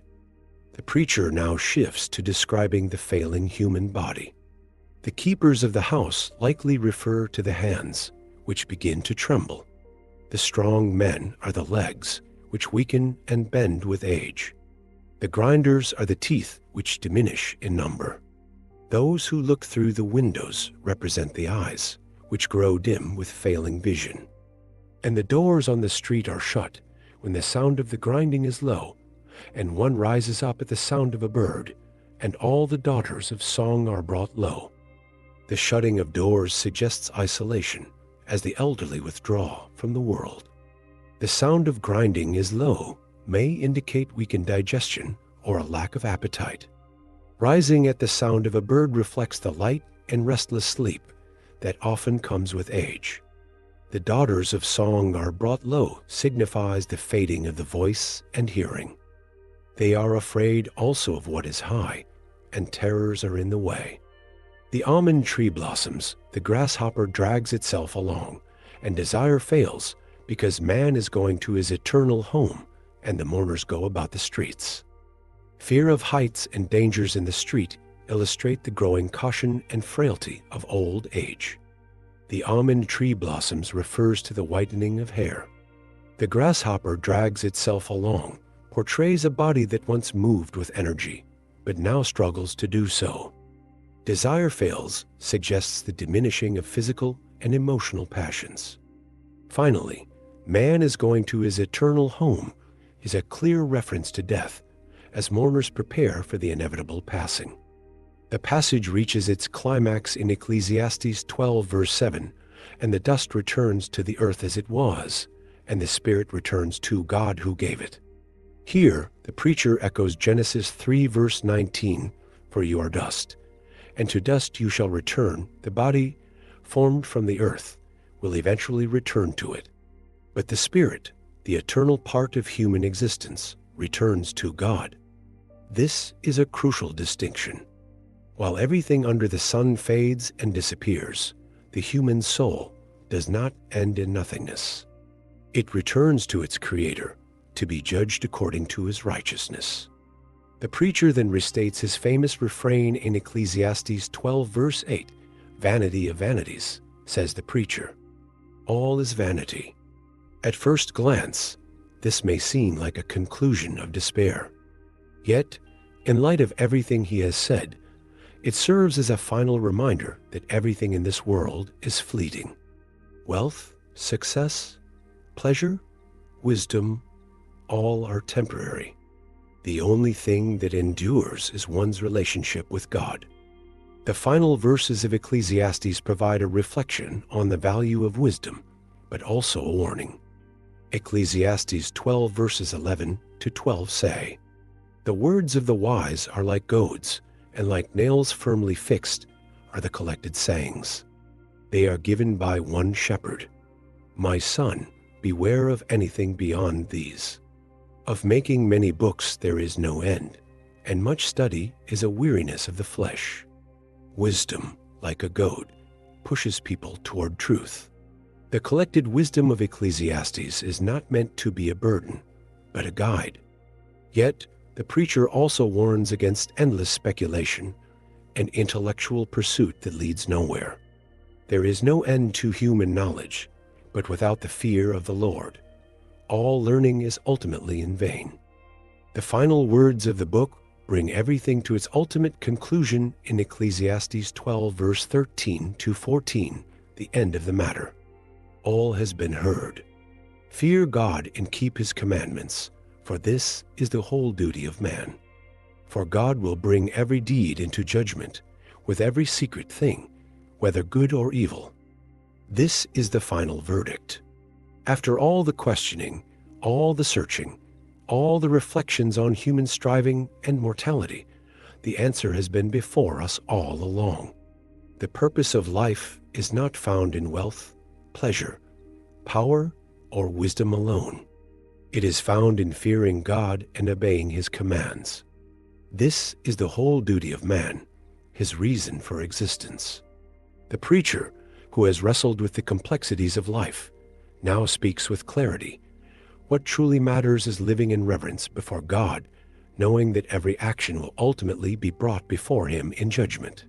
The preacher now shifts to describing the failing human body. The keepers of the house likely refer to the hands, which begin to tremble. The strong men are the legs, which weaken and bend with age. The grinders are the teeth, which diminish in number. Those who look through the windows represent the eyes, which grow dim with failing vision. And the doors on the street are shut when the sound of the grinding is low, and one rises up at the sound of a bird, and all the daughters of song are brought low. The shutting of doors suggests isolation, as the elderly withdraw from the world. The sound of grinding is low may indicate weakened digestion or a lack of appetite. Rising at the sound of a bird reflects the light and restless sleep that often comes with age. The daughters of song are brought low signifies the fading of the voice and hearing. They are afraid also of what is high, and terrors are in the way. The almond tree blossoms, the grasshopper drags itself along, and desire fails, because man is going to his eternal home, and the mourners go about the streets. Fear of heights and dangers in the street illustrate the growing caution and frailty of old age. The almond tree blossoms refers to the whitening of hair. The grasshopper drags itself along, portrays a body that once moved with energy, but now struggles to do so. Desire fails suggests the diminishing of physical and emotional passions. Finally, man is going to his eternal home is a clear reference to death, as mourners prepare for the inevitable passing. The passage reaches its climax in Ecclesiastes 12 verse 7, and the dust returns to the earth as it was, and the spirit returns to God who gave it. Here, the preacher echoes Genesis 3 verse 19, for you are dust, and to dust you shall return. The body, formed from the earth, will eventually return to it. But the spirit, the eternal part of human existence, returns to God. This is a crucial distinction. While everything under the sun fades and disappears, the human soul does not end in nothingness. It returns to its Creator to be judged according to his righteousness. The preacher then restates his famous refrain in Ecclesiastes 12 verse 8, "Vanity of vanities," says the preacher. All is vanity. At first glance, this may seem like a conclusion of despair. Yet, in light of everything he has said, it serves as a final reminder that everything in this world is fleeting. Wealth, success, pleasure, wisdom, all are temporary. The only thing that endures is one's relationship with God. The final verses of Ecclesiastes provide a reflection on the value of wisdom, but also a warning. Ecclesiastes 12 verses 11 to 12 say, "The words of the wise are like goads, and like nails firmly fixed are the collected sayings. They are given by one shepherd. My son, beware of anything beyond these. Of making many books there is no end, and much study is a weariness of the flesh. Wisdom, like a goad, pushes people toward truth." The collected wisdom of Ecclesiastes is not meant to be a burden, but a guide. Yet, the preacher also warns against endless speculation and intellectual pursuit that leads nowhere. There is no end to human knowledge, but without the fear of the Lord, all learning is ultimately in vain. The final words of the book bring everything to its ultimate conclusion in Ecclesiastes 12 verse 13 to 14, the end of the matter. All has been heard. Fear God and keep his commandments, for this is the whole duty of man. For God will bring every deed into judgment, with every secret thing, whether good or evil. This is the final verdict. After all the questioning, all the searching, all the reflections on human striving and mortality, the answer has been before us all along. The purpose of life is not found in wealth, pleasure, power, or wisdom alone. It is found in fearing God and obeying His commands. This is the whole duty of man, his reason for existence. The preacher, who has wrestled with the complexities of life, now speaks with clarity. What truly matters is living in reverence before God, knowing that every action will ultimately be brought before Him in judgment.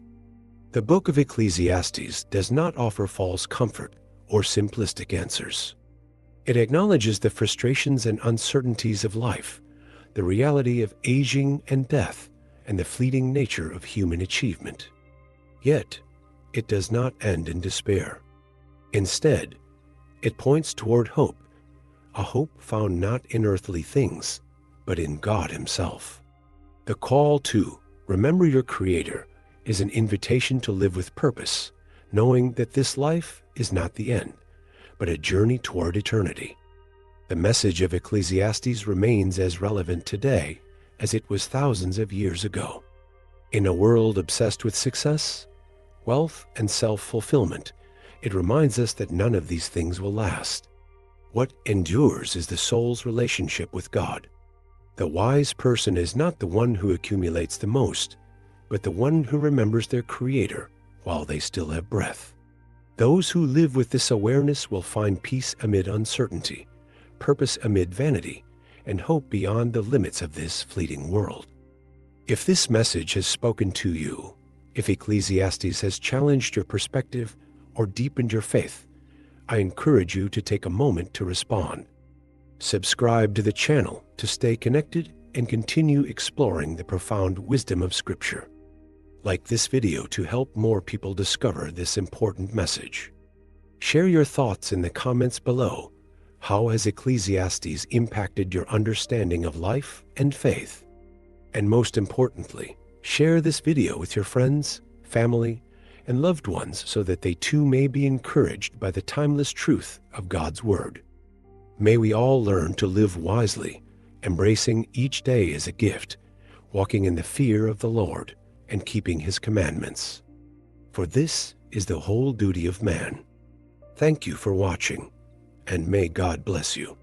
The Book of Ecclesiastes does not offer false comfort or simplistic answers. It acknowledges the frustrations and uncertainties of life, the reality of aging and death, and the fleeting nature of human achievement. Yet, it does not end in despair. Instead, it points toward hope, a hope found not in earthly things, but in God Himself. The call to remember your Creator is an invitation to live with purpose, knowing that this life is not the end, but a journey toward eternity. The message of Ecclesiastes remains as relevant today as it was thousands of years ago. In a world obsessed with success, wealth, and self-fulfillment, it reminds us that none of these things will last. What endures is the soul's relationship with God. The wise person is not the one who accumulates the most, but the one who remembers their Creator while they still have breath. Those who live with this awareness will find peace amid uncertainty, purpose amid vanity, and hope beyond the limits of this fleeting world. If this message has spoken to you, if Ecclesiastes has challenged your perspective or deepened your faith, I encourage you to take a moment to respond. Subscribe to the channel to stay connected and continue exploring the profound wisdom of Scripture. Like this video to help more people discover this important message. Share your thoughts in the comments below. How has Ecclesiastes impacted your understanding of life and faith? And most importantly, share this video with your friends, family, and loved ones so that they too may be encouraged by the timeless truth of God's Word. May we all learn to live wisely, embracing each day as a gift, walking in the fear of the Lord, and keeping His commandments. For this is the whole duty of man. Thank you for watching, and may God bless you.